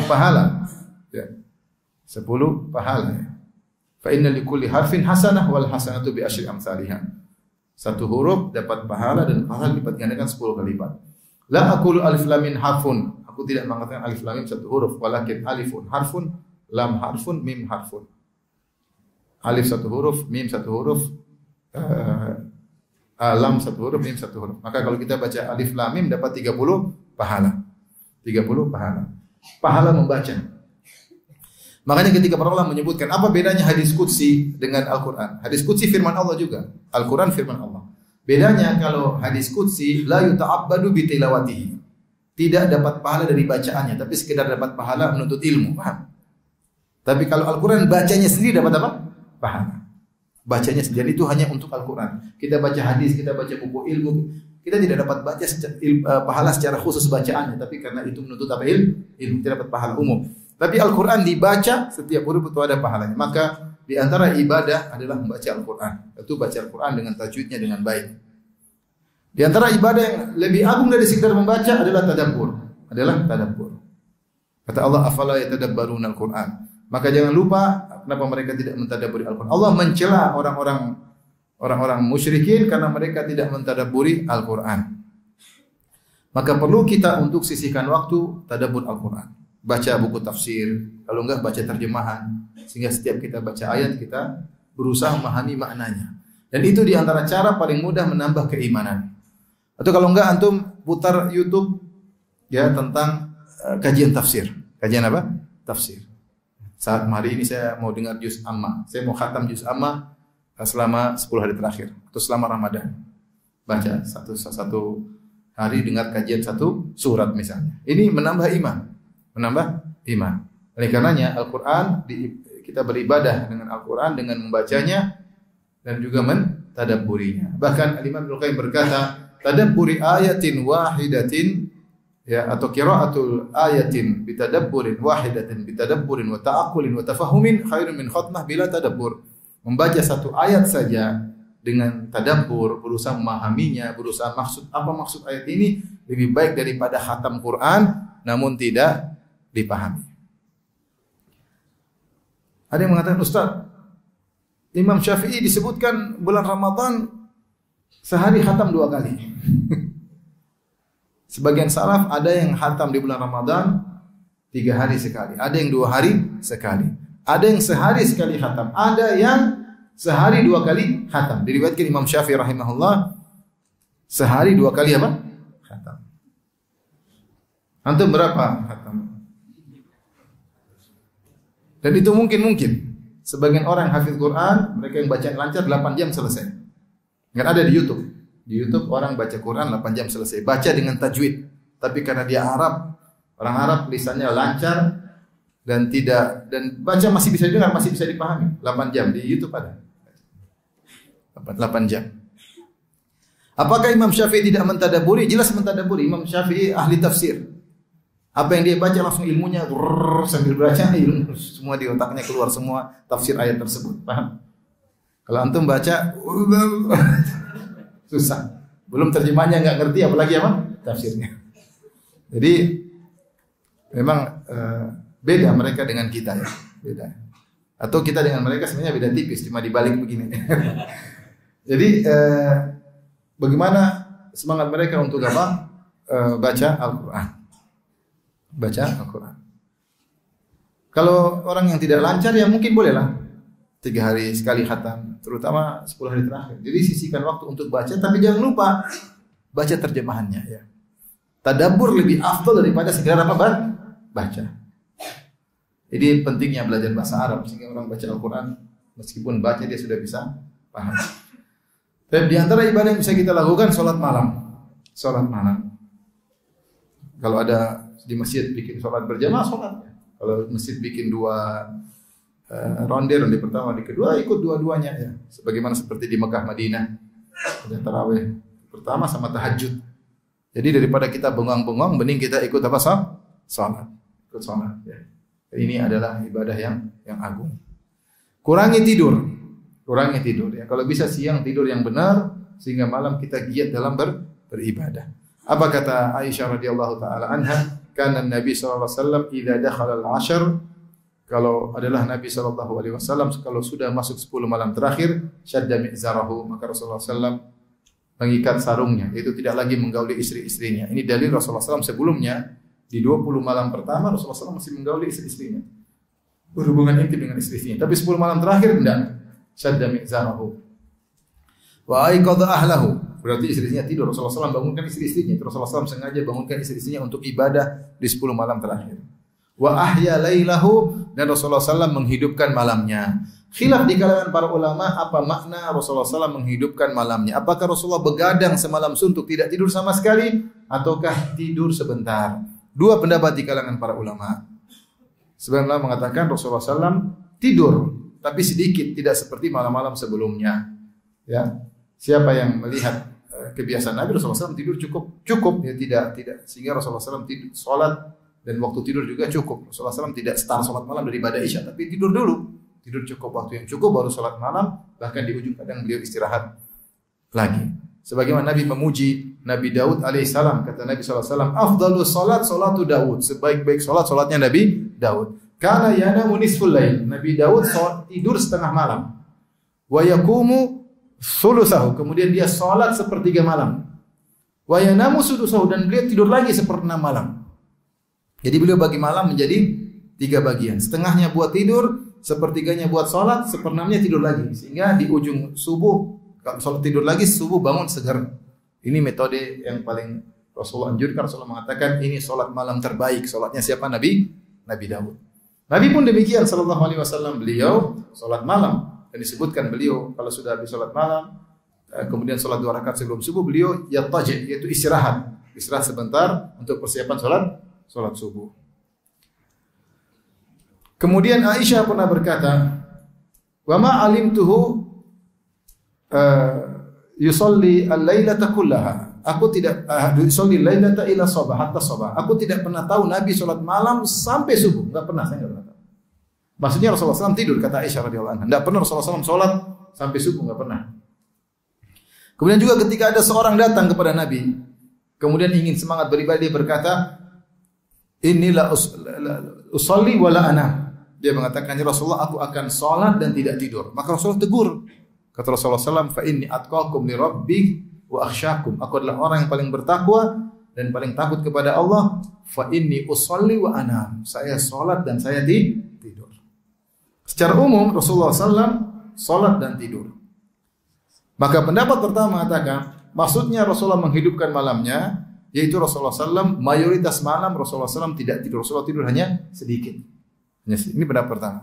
pahala. Ya. 10 pahala. Fa inna likulli harfin hasanah wal hasanatu bi asyri amsalihah. Satu huruf dapat pahala dan pahala lipat gandakan 10 kali lipat. La aqulu alif lam mim harfun. Aku tidak mengatakan alif lam mim satu huruf, walakin alifun harfun, lam harfun, mim harfun. Alif satu huruf, mim satu huruf, lam satu huruf, mim satu huruf. Maka kalau kita baca alif lam mim dapat 30 pahala. 30 pahala. Pahala membaca. Makanya ketika para ulama menyebutkan apa bedanya hadis qudsi dengan Al-Qur'an. Hadis qudsi firman Allah juga. Al-Qur'an firman Allah. Bedanya kalau hadis qudsi la yuta'abbadu bi tilawatihi. Tidak dapat pahala dari bacaannya, tapi sekedar dapat pahala menuntut ilmu. Paham? Tapi kalau Al-Quran bacanya sendiri dapat apa? Pahala. Bacanya sendiri itu hanya untuk Al-Quran. Kita baca hadis, kita baca buku ilmu, kita tidak dapat baca pahala secara khusus bacaannya, tapi karena itu menuntut apa? Ilmu, tidak dapat pahala umum. Tapi Al-Quran dibaca, setiap huruf itu ada pahalanya. Maka di antara ibadah adalah membaca Al-Quran. Itu baca Al-Quran dengan tajwidnya dengan baik. Di antara ibadah yang lebih agung dari sekedar membaca adalah tadabbur. Kata Allah, afala yatadabbaruna al-Qur'an. Maka jangan lupa kenapa mereka tidak mentadabburi Al-Qur'an. Allah mencela orang-orang musyrikin karena mereka tidak mentadabburi Al-Qur'an. Maka perlu kita untuk sisihkan waktu tadabbur Al-Qur'an. baca buku tafsir, kalau enggak baca terjemahan, sehingga setiap kita baca ayat kita berusaha memahami maknanya. Dan itu di antara cara paling mudah menambah keimanan. Atau kalau enggak antum putar YouTube ya tentang kajian tafsir. Kajian apa? Tafsir. Saat hari ini saya mau dengar juz amma. Saya mau khatam juz amma selama 10 hari terakhir atau selama Ramadan. Baca satu hari dengar kajian satu surat misalnya. Ini menambah iman. Menambah iman. Oleh karenanya Al-Qur'an kita beribadah dengan Al-Qur'an dengan membacanya dan juga mentadabburinya. Bahkan Imam Ibnu Qayyim berkata, tadabburi ayatin wahidatin ya atau qiraatul ayatin bitadabburin wahidatin bitadabburin wa ta'aqqulin wa tafahumin khairun min khatmah bila tadabbur. Membaca satu ayat saja dengan tadabbur, berusaha memahaminya, berusaha maksud ayat ini lebih baik daripada khatam Quran namun tidak dipahami. Ada yang mengatakan, Ustaz, Imam Syafi'i disebutkan bulan Ramadan sehari khatam 2 kali. Sebagian salaf ada yang khatam di bulan Ramadan 3 hari sekali, ada yang 2 hari sekali, ada yang sehari sekali khatam, ada yang sehari 2 kali khatam. Diriwayatkan Imam Syafi'i rahimahullah sehari 2 kali apa? Khatam. Antum berapa khatam? Dan itu mungkin. Sebagian orang yang hafid Quran, mereka yang baca lancar 8 jam selesai. Enggak ada di YouTube. Di YouTube orang baca Quran 8 jam selesai. Baca dengan tajwid. Tapi karena dia Arab, orang Arab lisannya lancar dan baca masih bisa dengar, masih bisa dipahami. 8 jam di YouTube ada. 8 jam. Apakah Imam Syafi'i tidak mentadabburi? Jelas mentadabburi. Imam Syafi'i ahli tafsir. Apa yang dia baca langsung ilmunya sambil baca ilmu semua di otaknya keluar semua tafsir ayat tersebut. Paham? Kalau antum baca susah. Belum terjemahnya enggak ngerti apalagi apa? Tafsirnya. Jadi memang beda mereka dengan kita ya. Beda. Atau kita dengan mereka sebenarnya beda tipis, cuma dibalik begini. Jadi bagaimana semangat mereka untuk apa? Baca Al-Qur'an. Baca Al-Quran. Kalau orang yang tidak lancar ya mungkin bolehlah 3 hari sekali khatam, terutama 10 hari terakhir. Jadi sisihkan waktu untuk baca, tapi jangan lupa baca terjemahannya ya. Tadabbur lebih afdal daripada sekedar apa? Baca. Jadi pentingnya belajar bahasa Arab sehingga orang baca Al-Quran meskipun baca dia sudah bisa paham. Dan di antara ibadah yang bisa kita lakukan salat malam. Salat malam. Kalau ada di masjid bikin sholat berjamaah, sholat. Kalau masjid bikin 2 ronde pertama, ronde kedua, ikut dua-duanya ya. Sebagaimana seperti di Mekah, Madinah. Ada tarawih pertama sama tahajud. Jadi daripada kita bengong-bengong, mending kita ikut apa? Sholat. Ikut sholat ya. Ini adalah ibadah yang agung. Kurangi tidur. Kurangi tidur ya. Kalau bisa siang tidur yang benar sehingga malam kita giat dalam beribadah. Apa kata Aisyah radhiyallahu taala anha? Karena Nabi sallallahu alaihi wasallam idza dakhala al-'ashr, kalau adalah Nabi sallallahu alaihi wasallam kalau sudah masuk 10 malam terakhir, syadda mi'zarahu, maka Rasulullah sallallahu mengikat sarungnya, yaitu tidak lagi menggauli istri-istrinya. Ini dalil Rasulullah sallallahu sebelumnya di 20 malam pertama Rasulullah sallallahu masih menggauli istri-istrinya. Berhubungan intim dengan istri-istrinya. Tapi 10 malam terakhir tidak. Syadda mi'zarahu. Wa aiqadha ahlahu. Berarti istrinya tidur. Rasulullah SAW bangunkan istri-istrinya. Rasulullah SAW sengaja bangunkan istri-istrinya untuk ibadah di 10 malam terakhir. Wa ahya lailahu, dan Rasulullah SAW menghidupkan malamnya. Khilaf di kalangan para ulama apa makna Rasulullah SAW menghidupkan malamnya. Apakah Rasulullah begadang semalam suntuk tidak tidur sama sekali, ataukah tidur sebentar? 2 pendapat di kalangan para ulama. Sebagian ulama mengatakan Rasulullah SAW tidur, tapi sedikit, tidak seperti malam-malam sebelumnya. Ya, siapa yang melihat kebiasaan Nabi, Rasulullah SAW tidur cukup ya, tidak sehingga Rasulullah SAW tidur, sholat dan waktu tidur juga cukup. Rasulullah SAW tidak start sholat malam daripada Isya, tapi tidur dulu, tidur cukup waktu yang cukup baru sholat malam, bahkan di ujung kadang beliau istirahat lagi. Sebagaimana Nabi memuji Nabi Daud alaihissalam, kata Nabi SAW, afdalus sholat sholatu Daud, sebaik-baik sholatnya Nabi Daud. Karena yanamu nisful lail, Nabi Daud tidur setengah malam. Wa yakumu sulusahu, kemudian dia sholat 1/3 malam. Wa yanamu sudusahu, dan beliau tidur lagi 1/6 malam. Jadi beliau bagi malam menjadi 3 bagian. Setengahnya buat tidur, sepertiganya buat sholat, seperenamnya tidur lagi. Sehingga di ujung subuh, kalau sholat tidur lagi, subuh bangun segar. Ini metode yang paling Rasulullah anjurkan. Rasulullah mengatakan ini sholat malam terbaik. Sholatnya siapa? Nabi Daud. Nabi pun demikian sallallahu alaihi wasallam, beliau sholat malam. Dan disebutkan beliau kalau sudah habis sholat malam, kemudian sholat 2 rakaat sebelum subuh, beliau yattaji, yaitu istirahat. Istirahat sebentar untuk persiapan sholat subuh. Kemudian Aisyah pernah berkata, "Wa ma alimtuhu yusalli al-lailata kullaha." Aku tidak yusalli al-lailata ila sabah hatta sabah. Aku tidak pernah tahu Nabi salat malam sampai subuh. Enggak pernah, saya enggak pernah tahu. Maksudnya Rasulullah SAW tidur, kata Aisyah radhiyallahu anha. Enggak pernah Rasulullah SAW salat sampai subuh, enggak pernah. Kemudian juga ketika ada seorang datang kepada Nabi, kemudian ingin semangat beribadah, dia berkata, "Inilah usolli wala anam." Dia mengatakan, "Ya Rasulullah, aku akan salat dan tidak tidur." Maka Rasulullah tegur. Kata Rasulullah SAW, "Fa inni atqakum li rabbi wa akhsyakum." Aku adalah orang yang paling bertakwa dan paling takut kepada Allah. Fa inni usolli wa anam. Saya salat dan saya tidur. Secara umum Rasulullah SAW salat dan tidur. Maka pendapat pertama mengatakan, maksudnya Rasulullah menghidupkan malamnya, yaitu Rasulullah SAW mayoritas malam Rasulullah SAW tidak tidur. Rasulullah tidur hanya sedikit. Ini pendapat pertama.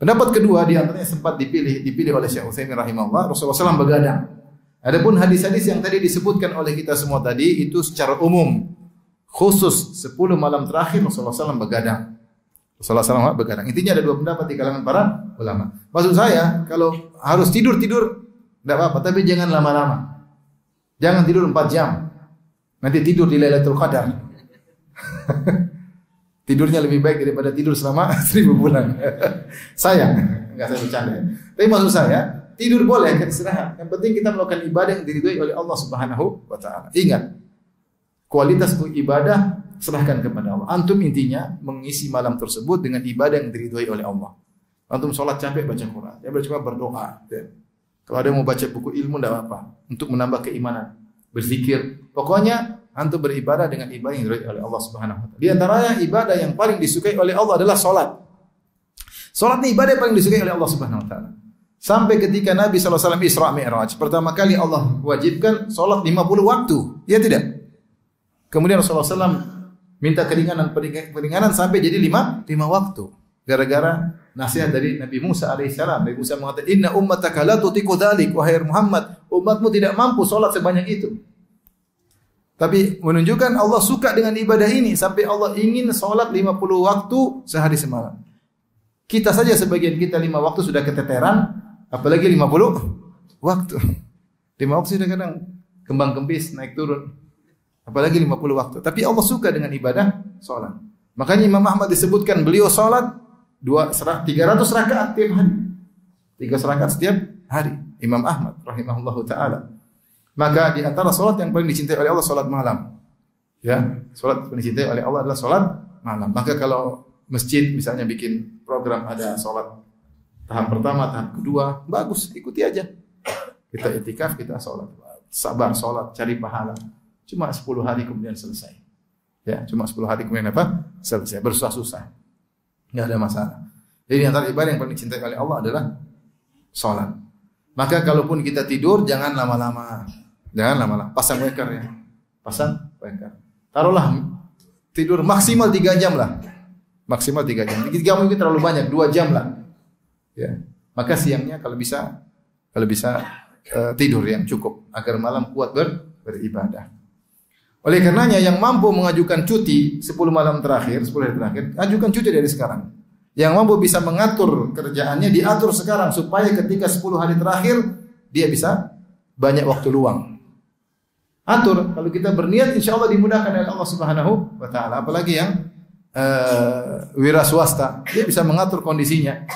Pendapat kedua di antaranya sempat dipilih oleh Syekh Utsaimin rahimahullah, Rasulullah SAW begadang. Adapun hadis-hadis yang tadi disebutkan oleh kita semua tadi itu secara umum. Khusus 10 malam terakhir Rasulullah SAW begadang. Rasulullah SAW begadang. Intinya ada 2 pendapat di kalangan para ulama. Maksud saya, kalau harus tidur tidak apa-apa, tapi jangan lama-lama. Jangan tidur 4 jam. Nanti tidur di Lailatul Qadar. Tidurnya lebih baik daripada tidur selama 1000 bulan. Sayang, enggak, saya bercanda. Tapi maksud saya, tidur boleh, kan istirahat. Yang penting kita melakukan ibadah yang diridhoi oleh Allah Subhanahu wa taala. Ingat, kualitas ibadah serahkan kepada Allah. Antum intinya mengisi malam tersebut dengan ibadah yang diridhoi oleh Allah. Antum sholat capek baca Quran, ya cuma berdoa. Kalau ada yang mau baca buku ilmu tidak apa-apa, untuk menambah keimanan, berzikir. Pokoknya antum beribadah dengan ibadah yang diridhoi oleh Allah Subhanahu wa taala. Di antaranya ibadah yang paling disukai oleh Allah adalah salat. Salat ini ibadah yang paling disukai oleh Allah Subhanahu wa taala. Sampai ketika Nabi SAW Isra Mi'raj, pertama kali Allah wajibkan salat 50 waktu. Ya tidak? Kemudian Rasulullah SAW minta keringanan sampai jadi 5 waktu. Gara-gara nasihat dari Nabi Musa alaihissalam. Nabi Musa mengatakan, "Inna ummataka la tutiqu dzalik." Wahai Muhammad, umatmu tidak mampu salat sebanyak itu. Tapi menunjukkan Allah suka dengan ibadah ini sampai Allah ingin salat 50 waktu sehari semalam. Kita saja sebagian kita 5 waktu sudah keteteran, apalagi 50 waktu. 5 waktu sudah kadang kembang kempis naik turun. Apalagi 50 waktu. Tapi Allah suka dengan ibadah salat. Makanya Imam Ahmad disebutkan beliau salat 300 rakaat tiap hari. 300 rakaat setiap hari. Imam Ahmad rahimahullahu taala. Maka di antara salat yang paling dicintai oleh Allah salat malam. Ya, salat yang dicintai oleh Allah adalah salat malam. Maka kalau masjid misalnya bikin program ada salat tahap pertama, tahap kedua, bagus, ikuti aja. Kita i'tikaf, kita salat. Sabar salat, cari pahala. Cuma 10 hari kemudian selesai. Ya, cuma 10 hari kemudian apa? Selesai, bersusah-susah. Enggak ada masalah. Jadi antara ibadah yang paling dicintai oleh Allah adalah salat. Maka kalaupun kita tidur jangan lama-lama. Jangan lama-lama. Pasang waker ya. Pasang waker. Taruhlah tidur maksimal 3 jam lah. Maksimal 3 jam. 3 jam itu terlalu banyak, 2 jam lah. Ya. Maka siangnya kalau bisa tidur yang cukup agar malam kuat beribadah. Oleh karenanya yang mampu mengajukan cuti 10 malam terakhir, 10 hari terakhir, ajukan cuti dari sekarang. Yang mampu bisa mengatur kerjaannya diatur sekarang supaya ketika 10 hari terakhir dia bisa banyak waktu luang. Atur, kalau kita berniat insya Allah dimudahkan oleh Allah Subhanahu wa taala. Apalagi yang wira swasta, dia bisa mengatur kondisinya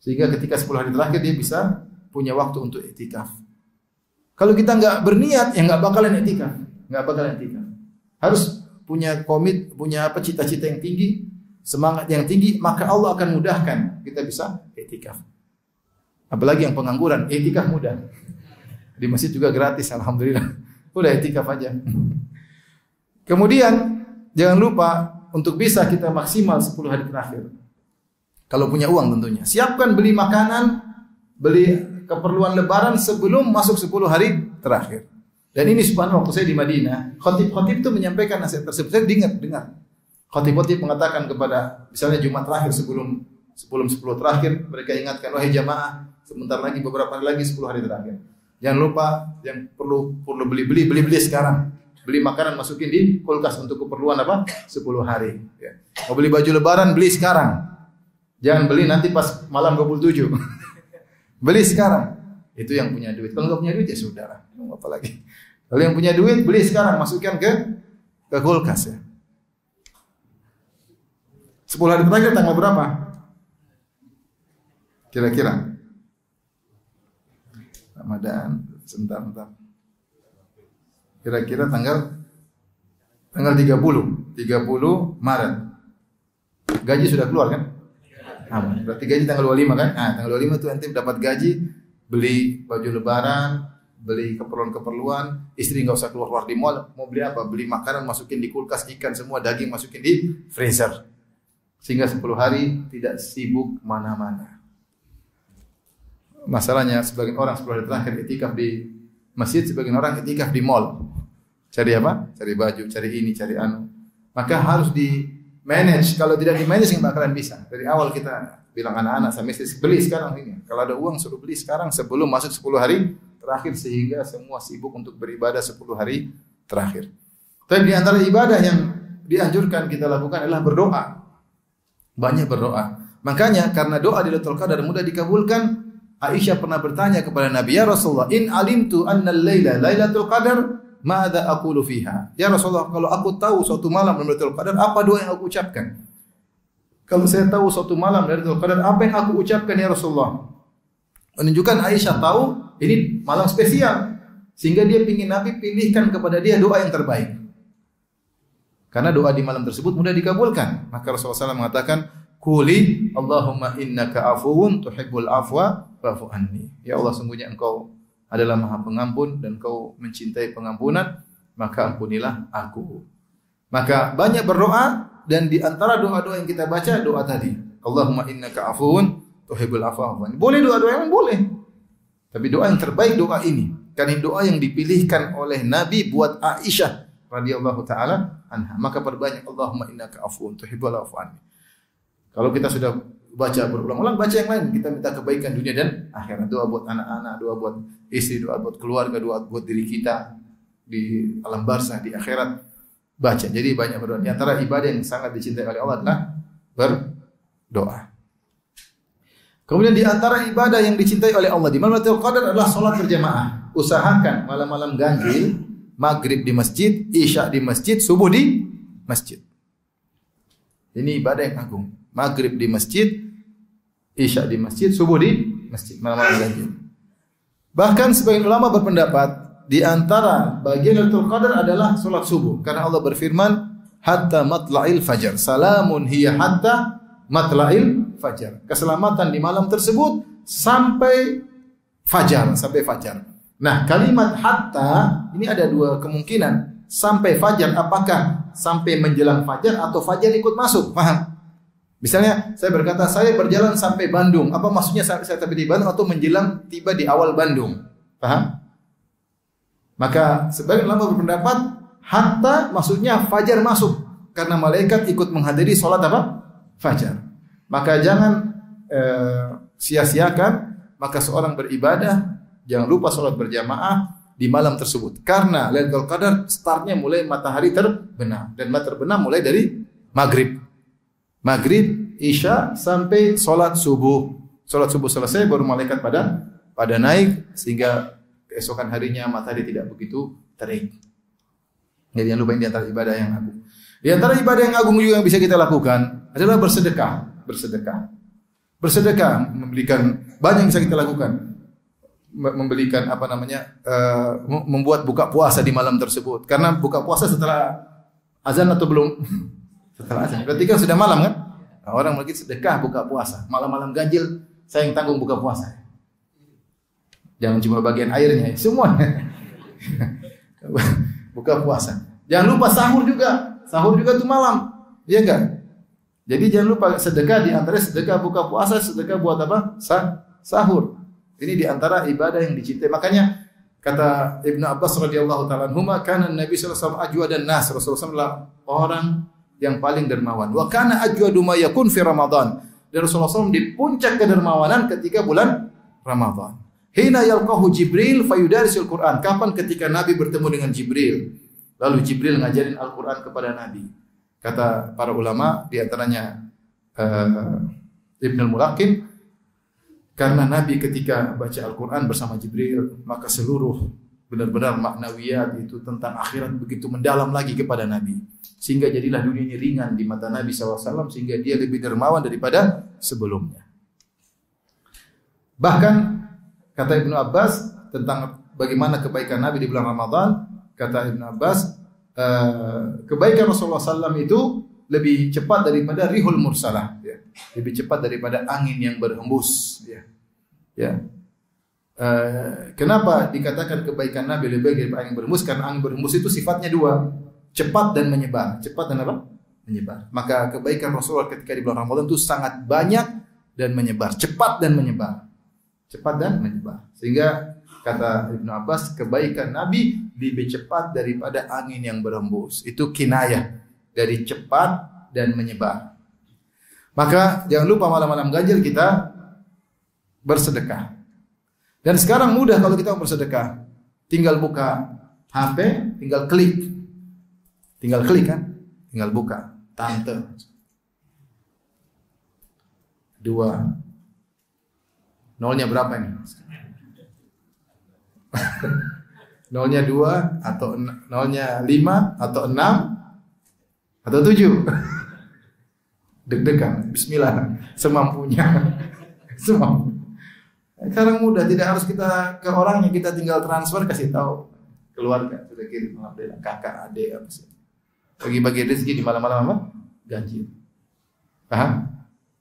sehingga ketika 10 hari terakhir dia bisa punya waktu untuk i'tikaf. Kalau kita enggak berniat ya enggak bakalan i'tikaf. Enggak bakalan i'tikaf. Harus punya punya cita-cita yang tinggi, semangat yang tinggi, maka Allah akan mudahkan kita bisa i'tikaf. Apalagi yang pengangguran, i'tikaf mudah. Di masjid juga gratis, alhamdulillah. Udah i'tikaf aja. Kemudian jangan lupa untuk bisa kita maksimal 10 hari terakhir. Kalau punya uang tentunya. Siapkan beli makanan, beli keperluan lebaran sebelum masuk 10 hari terakhir. Dan ini subhanallah waktu saya di Madinah, khotib-khotib itu menyampaikan nasihat tersebut. Saya dengar. Khotib-khotib mengatakan kepada misalnya Jumat terakhir sebelum 10 terakhir, mereka ingatkan, wahai jamaah, sebentar lagi beberapa hari lagi 10 hari terakhir. Jangan lupa yang perlu beli sekarang. Beli makanan masukin di kulkas untuk keperluan apa? 10 hari. Ya. Mau beli baju lebaran beli sekarang. Jangan beli nanti pas malam 27. Beli sekarang. Itu yang punya duit. Kalau nggak punya duit ya sudah lah. Apa lagi? Kalau yang punya duit beli sekarang, masukkan ke kulkas ya. 10 hari terakhir tanggal berapa? Kira-kira. Ramadan, sebentar. Kira-kira tanggal 30 Maret. Gaji sudah keluar kan? Aman. Berarti gaji tanggal 25 kan? Nah, tanggal 25 itu nanti dapat gaji, beli baju lebaran, beli keperluan-keperluan, istri nggak usah keluar di mall, mau beli apa? Beli makanan masukin di kulkas, ikan semua, daging masukin di freezer. Sehingga 10 hari tidak sibuk mana-mana. Masalahnya sebagian orang 10 hari terakhir itikaf di masjid, sebagian orang itikaf di mall. Cari apa? Cari baju, cari ini, cari anu. Maka harus di manage. Kalau tidak di manage nggak bakalan bisa. Dari awal kita bilang anak-anak sama istri, beli sekarang ini. Kalau ada uang suruh beli sekarang sebelum masuk 10 hari terakhir sehingga semua sibuk untuk beribadah 10 hari terakhir. Tapi di antara ibadah yang dianjurkan kita lakukan adalah berdoa. Banyak berdoa. Makanya karena doa di Lailatul Qadar mudah dikabulkan, Aisyah pernah bertanya kepada Nabi, "Ya Rasulullah, in alimtu anna al-laila Lailatul Qadar, ma'adha aqulu fiha?" Ya Rasulullah, kalau aku tahu suatu malam Lailatul Qadar, apa doa yang aku ucapkan? Kalau saya tahu suatu malam Lailatul Qadar, apa yang aku ucapkan ya Rasulullah? Menunjukkan Aisyah tahu ini malam spesial, sehingga dia ingin Nabi pilihkan kepada dia doa yang terbaik. Karena doa di malam tersebut mudah dikabulkan. Maka Rasulullah SAW mengatakan, "Quli Allahumma innaka afuwun tuhibbul afwa fa'fu anni." Ya Allah, sungguhnya Engkau adalah Maha Pengampun dan Engkau mencintai pengampunan, maka ampunilah aku. Maka banyak berdoa, dan di antara doa-doa yang kita baca doa tadi, Allahumma innaka afuwun tuhibbul afwa fa'fu anni. Boleh doa-doa yang boleh. Tapi doa yang terbaik doa ini. Karena doa yang dipilihkan oleh Nabi buat Aisyah radhiyallahu taala anha. Maka perbanyak Allahumma innaka afuwun tuhibbul afwa anni. Kalau kita sudah baca berulang-ulang, baca yang lain. Kita minta kebaikan dunia dan akhirat. Doa buat anak-anak, doa buat istri, doa buat keluarga, doa buat diri kita di alam barzah, di akhirat. Baca. Jadi banyak berdoa. Di antara ibadah yang sangat dicintai oleh Allah adalah berdoa. Kemudian di antara ibadah yang dicintai oleh Allah di malam Lailatul Qadar adalah salat berjamaah. Usahakan malam-malam ganjil, maghrib di masjid, isya di masjid, subuh di masjid. Ini ibadah yang agung. Maghrib di masjid, isya di masjid, subuh di masjid, malam-malam ganjil. Bahkan sebagian ulama berpendapat di antara bagian Lailatul Qadar adalah salat subuh, karena Allah berfirman hatta matla'il fajar. Salamun hiya hatta matla'il fajar. Keselamatan di malam tersebut sampai fajar, Nah, kalimat hatta ini ada dua kemungkinan. Sampai fajar, apakah sampai menjelang fajar atau fajar ikut masuk? Paham? Misalnya saya berkata saya berjalan sampai Bandung. Apa maksudnya sampai saya tiba di Bandung atau menjelang tiba di awal Bandung? Paham? Maka sebagian ulama berpendapat hatta maksudnya fajar masuk karena malaikat ikut menghadiri salat apa? Fajar. Maka jangan sia-siakan, maka seorang beribadah jangan lupa salat berjamaah di malam tersebut. Karena Lailatul Qadar startnya mulai matahari terbenam, dan matahari terbenam mulai dari maghrib. Maghrib, isya sampai salat subuh. Salat subuh selesai baru malaikat pada naik sehingga keesokan harinya matahari tidak begitu terik. Jadi jangan lupa ini di antara ibadah yang agung. Di antara ibadah yang agung juga yang bisa kita lakukan adalah bersedekah. Bersedekah memberikan banyak yang bisa kita lakukan. Membelikan membuat buka puasa di malam tersebut. Karena buka puasa setelah azan atau belum? Setelah azan. Berarti kan sudah malam kan? Nah, orang lagi sedekah buka puasa. Malam-malam ganjil saya yang tanggung buka puasa. Jangan cuma bagian airnya, semuanya. Buka puasa. Jangan lupa sahur juga. Sahur juga itu malam. Iya enggak? Jadi jangan lupa sedekah di antara sedekah buka puasa, sedekah buat apa? Sahur. Ini di antara ibadah yang dicintai. Makanya kata Ibnu Abbas radhiyallahu taala anhuma, kana Nabi sallallahu alaihi wasallam ajwadan nas. Rasulullah SAW adalah orang yang paling dermawan. Wa kana ajwadu ma yakun fi Ramadan. Dan Rasulullah SAW di puncak kedermawanan ketika bulan Ramadan. Hina yalqahu Jibril fayudarisul Quran. Kapan ketika Nabi bertemu dengan Jibril? Lalu Jibril ngajarin Al-Quran kepada Nabi. Kata para ulama, di antaranya Ibnul Mulaqin, karena Nabi ketika baca Al-Quran bersama Jibril, maka seluruh benar-benar maknawiyat itu tentang akhirat begitu mendalam lagi kepada Nabi. Sehingga jadilah dunia ini ringan di mata Nabi SAW, sehingga dia lebih dermawan daripada sebelumnya. Bahkan kata Ibnu Abbas tentang bagaimana kebaikan Nabi di bulan Ramadan, kata Ibnu Abbas, kebaikan Rasulullah SAW itu lebih cepat daripada rihul mursalah, ya. Lebih cepat daripada angin yang berhembus, ya. Ya. Kenapa dikatakan kebaikan Nabi lebih baik daripada angin berhembus? Karena angin berhembus itu sifatnya dua, cepat dan menyebar. Cepat dan apa? Menyebar. Maka kebaikan Rasulullah ketika di bulan Ramadan itu sangat banyak dan menyebar, cepat dan menyebar. Cepat dan menyebar. Sehingga kata Ibnu Abbas, kebaikan Nabi lebih cepat daripada angin yang berhembus. Itu kinayah dari cepat dan menyebar. Maka jangan lupa malam-malam ganjil kita bersedekah. Dan sekarang mudah kalau kita mau bersedekah. Tinggal buka HP, tinggal klik. Tinggal klik kan? Tinggal buka. Tante. 2. Nolnya berapa ini? Nolnya 2 atau nolnya 5 atau 6 atau 7. Deg-degan. Bismillah. Semampunya. Semampunya. Sekarang mudah, tidak harus kita ke orangnya, kita tinggal transfer, kasih tahu keluarga, sudah kirim, alhamdulillah, kakak, adik, apa sih. Bagi-bagi rezeki di malam-malam apa? Ganjil. Paham?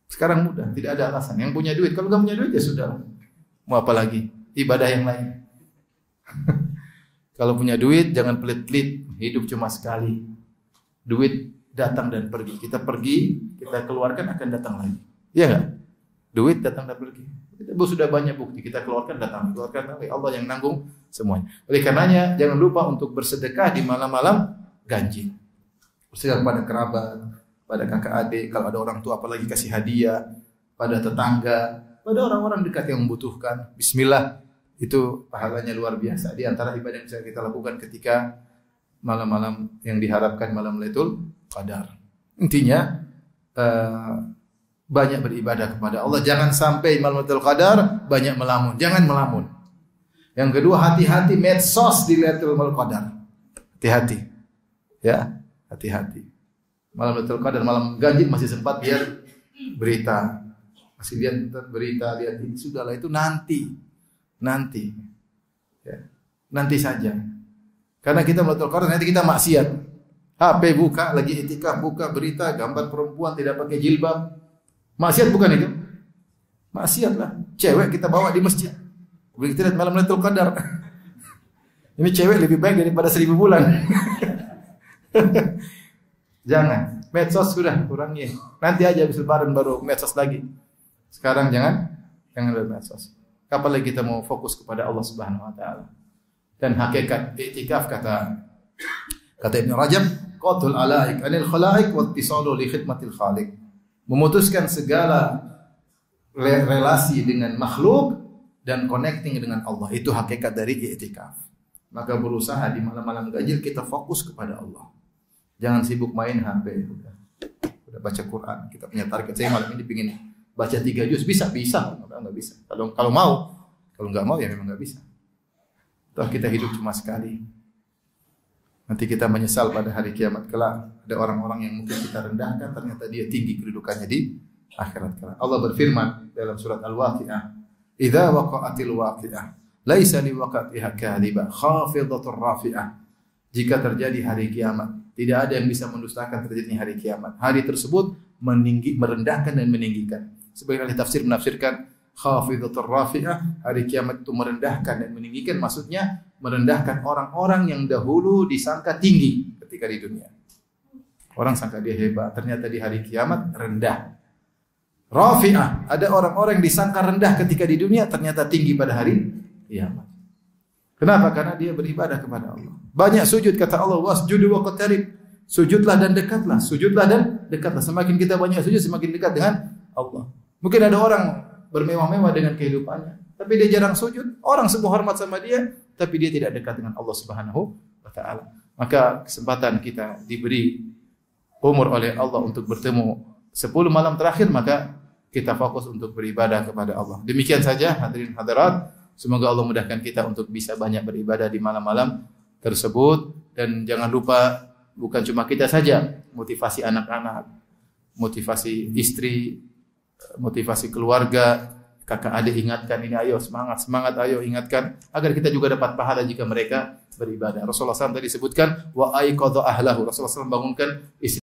Sekarang mudah, tidak ada alasan. Yang punya duit, kalau nggak punya duit ya sudah. Mau apa lagi? Ibadah yang lain. Kalau punya duit jangan pelit-pelit, hidup cuma sekali. Duit datang dan pergi. Kita pergi, kita keluarkan akan datang lagi. Iya enggak? Duit datang dan pergi. Kita sudah banyak bukti, kita keluarkan datang, keluarkan lagi. Allah yang nanggung semuanya. Oleh karenanya jangan lupa untuk bersedekah di malam-malam ganjil. Bersedekah kepada kerabat, pada kakak adik, kalau ada orang tua apalagi kasih hadiah, pada tetangga, pada orang-orang dekat yang membutuhkan. Bismillah. Itu pahalanya luar biasa. Di antara ibadah yang bisa kita lakukan ketika malam-malam yang diharapkan malam Lailatul Qadar. Intinya banyak beribadah kepada Allah. Jangan sampai malam Lailatul Qadar banyak melamun. Jangan melamun. Yang kedua, hati-hati medsos di Lailatul Qadar. Hati-hati. Ya, hati-hati. Malam Lailatul Qadar, malam ganjil masih sempat lihat berita. Masih lihat berita, lihat ini. Sudahlah, itu nanti, ya, nanti saja. Karena kita Lailatul Qadar nanti kita maksiat. HP buka, lagi itikaf buka berita gambar perempuan tidak pakai jilbab. Maksiat bukan itu? Maksiat lah. Cewek kita bawa di masjid. Begitu lihat malam Lailatul Qadar. Ini cewek lebih baik daripada 1000 bulan. Jangan. Medsos sudah kurangi. Nanti aja habis lebaran baru medsos lagi. Sekarang jangan lihat medsos. Kapan lagi kita mau fokus kepada Allah Subhanahu wa taala? Dan hakikat i'tikaf kata Ibnu Rajab, qatul alaik anil khalaik wa ittisalu li khidmatil khaliq. Memutuskan segala relasi dengan makhluk dan connecting dengan Allah. Itu hakikat dari i'tikaf. Maka berusaha di malam-malam ganjil kita fokus kepada Allah. Jangan sibuk main HP. Udah baca Quran. Kita punya target. Saya malam ini ingin baca 3 juz. Bisa. Enggak bisa. Kalau mau. Kalau enggak mau ya memang enggak bisa. Toh kita hidup cuma sekali. Nanti kita menyesal pada hari kiamat kelak. Ada orang-orang yang mungkin kita rendahkan, ternyata dia tinggi kedudukannya di akhirat kelak. Allah berfirman dalam surat Al-Waqi'ah, "Idza waqa'atil waqi'ah, laisa liwaqatiha kadhibah, khafidatur rafi'ah." Jika terjadi hari kiamat, tidak ada yang bisa mendustakan terjadinya hari kiamat. Hari tersebut merendahkan dan meninggikan. Sebagian ahli tafsir menafsirkan khafidatur rafi'ah, hari kiamat itu merendahkan dan meninggikan, maksudnya merendahkan orang-orang yang dahulu disangka tinggi ketika di dunia. Orang sangka dia hebat, ternyata di hari kiamat rendah. Rafi'ah, ada orang-orang yang disangka rendah ketika di dunia, ternyata tinggi pada hari kiamat. Kenapa? Karena dia beribadah kepada Allah. Banyak sujud, kata Allah, wasjudu waqtarib. Sujudlah dan dekatlah, sujudlah dan dekatlah. Semakin kita banyak sujud, semakin dekat dengan Allah. Mungkin ada orang bermewah-mewah dengan kehidupannya, tapi dia jarang sujud. Orang semua hormat sama dia, tapi dia tidak dekat dengan Allah Subhanahu wa taala. Maka kesempatan kita diberi umur oleh Allah untuk bertemu 10 malam terakhir, maka kita fokus untuk beribadah kepada Allah. Demikian saja hadirin hadirat, semoga Allah mudahkan kita untuk bisa banyak beribadah di malam-malam tersebut. Dan jangan lupa, bukan cuma kita saja, motivasi anak-anak, motivasi istri, motivasi keluarga, kakak adik ingatkan ini, ayo semangat, ayo ingatkan agar kita juga dapat pahala jika mereka beribadah. Rasulullah SAW tadi sebutkan wa aiqadha ahlahu. Rasulullah SAW bangunkan istri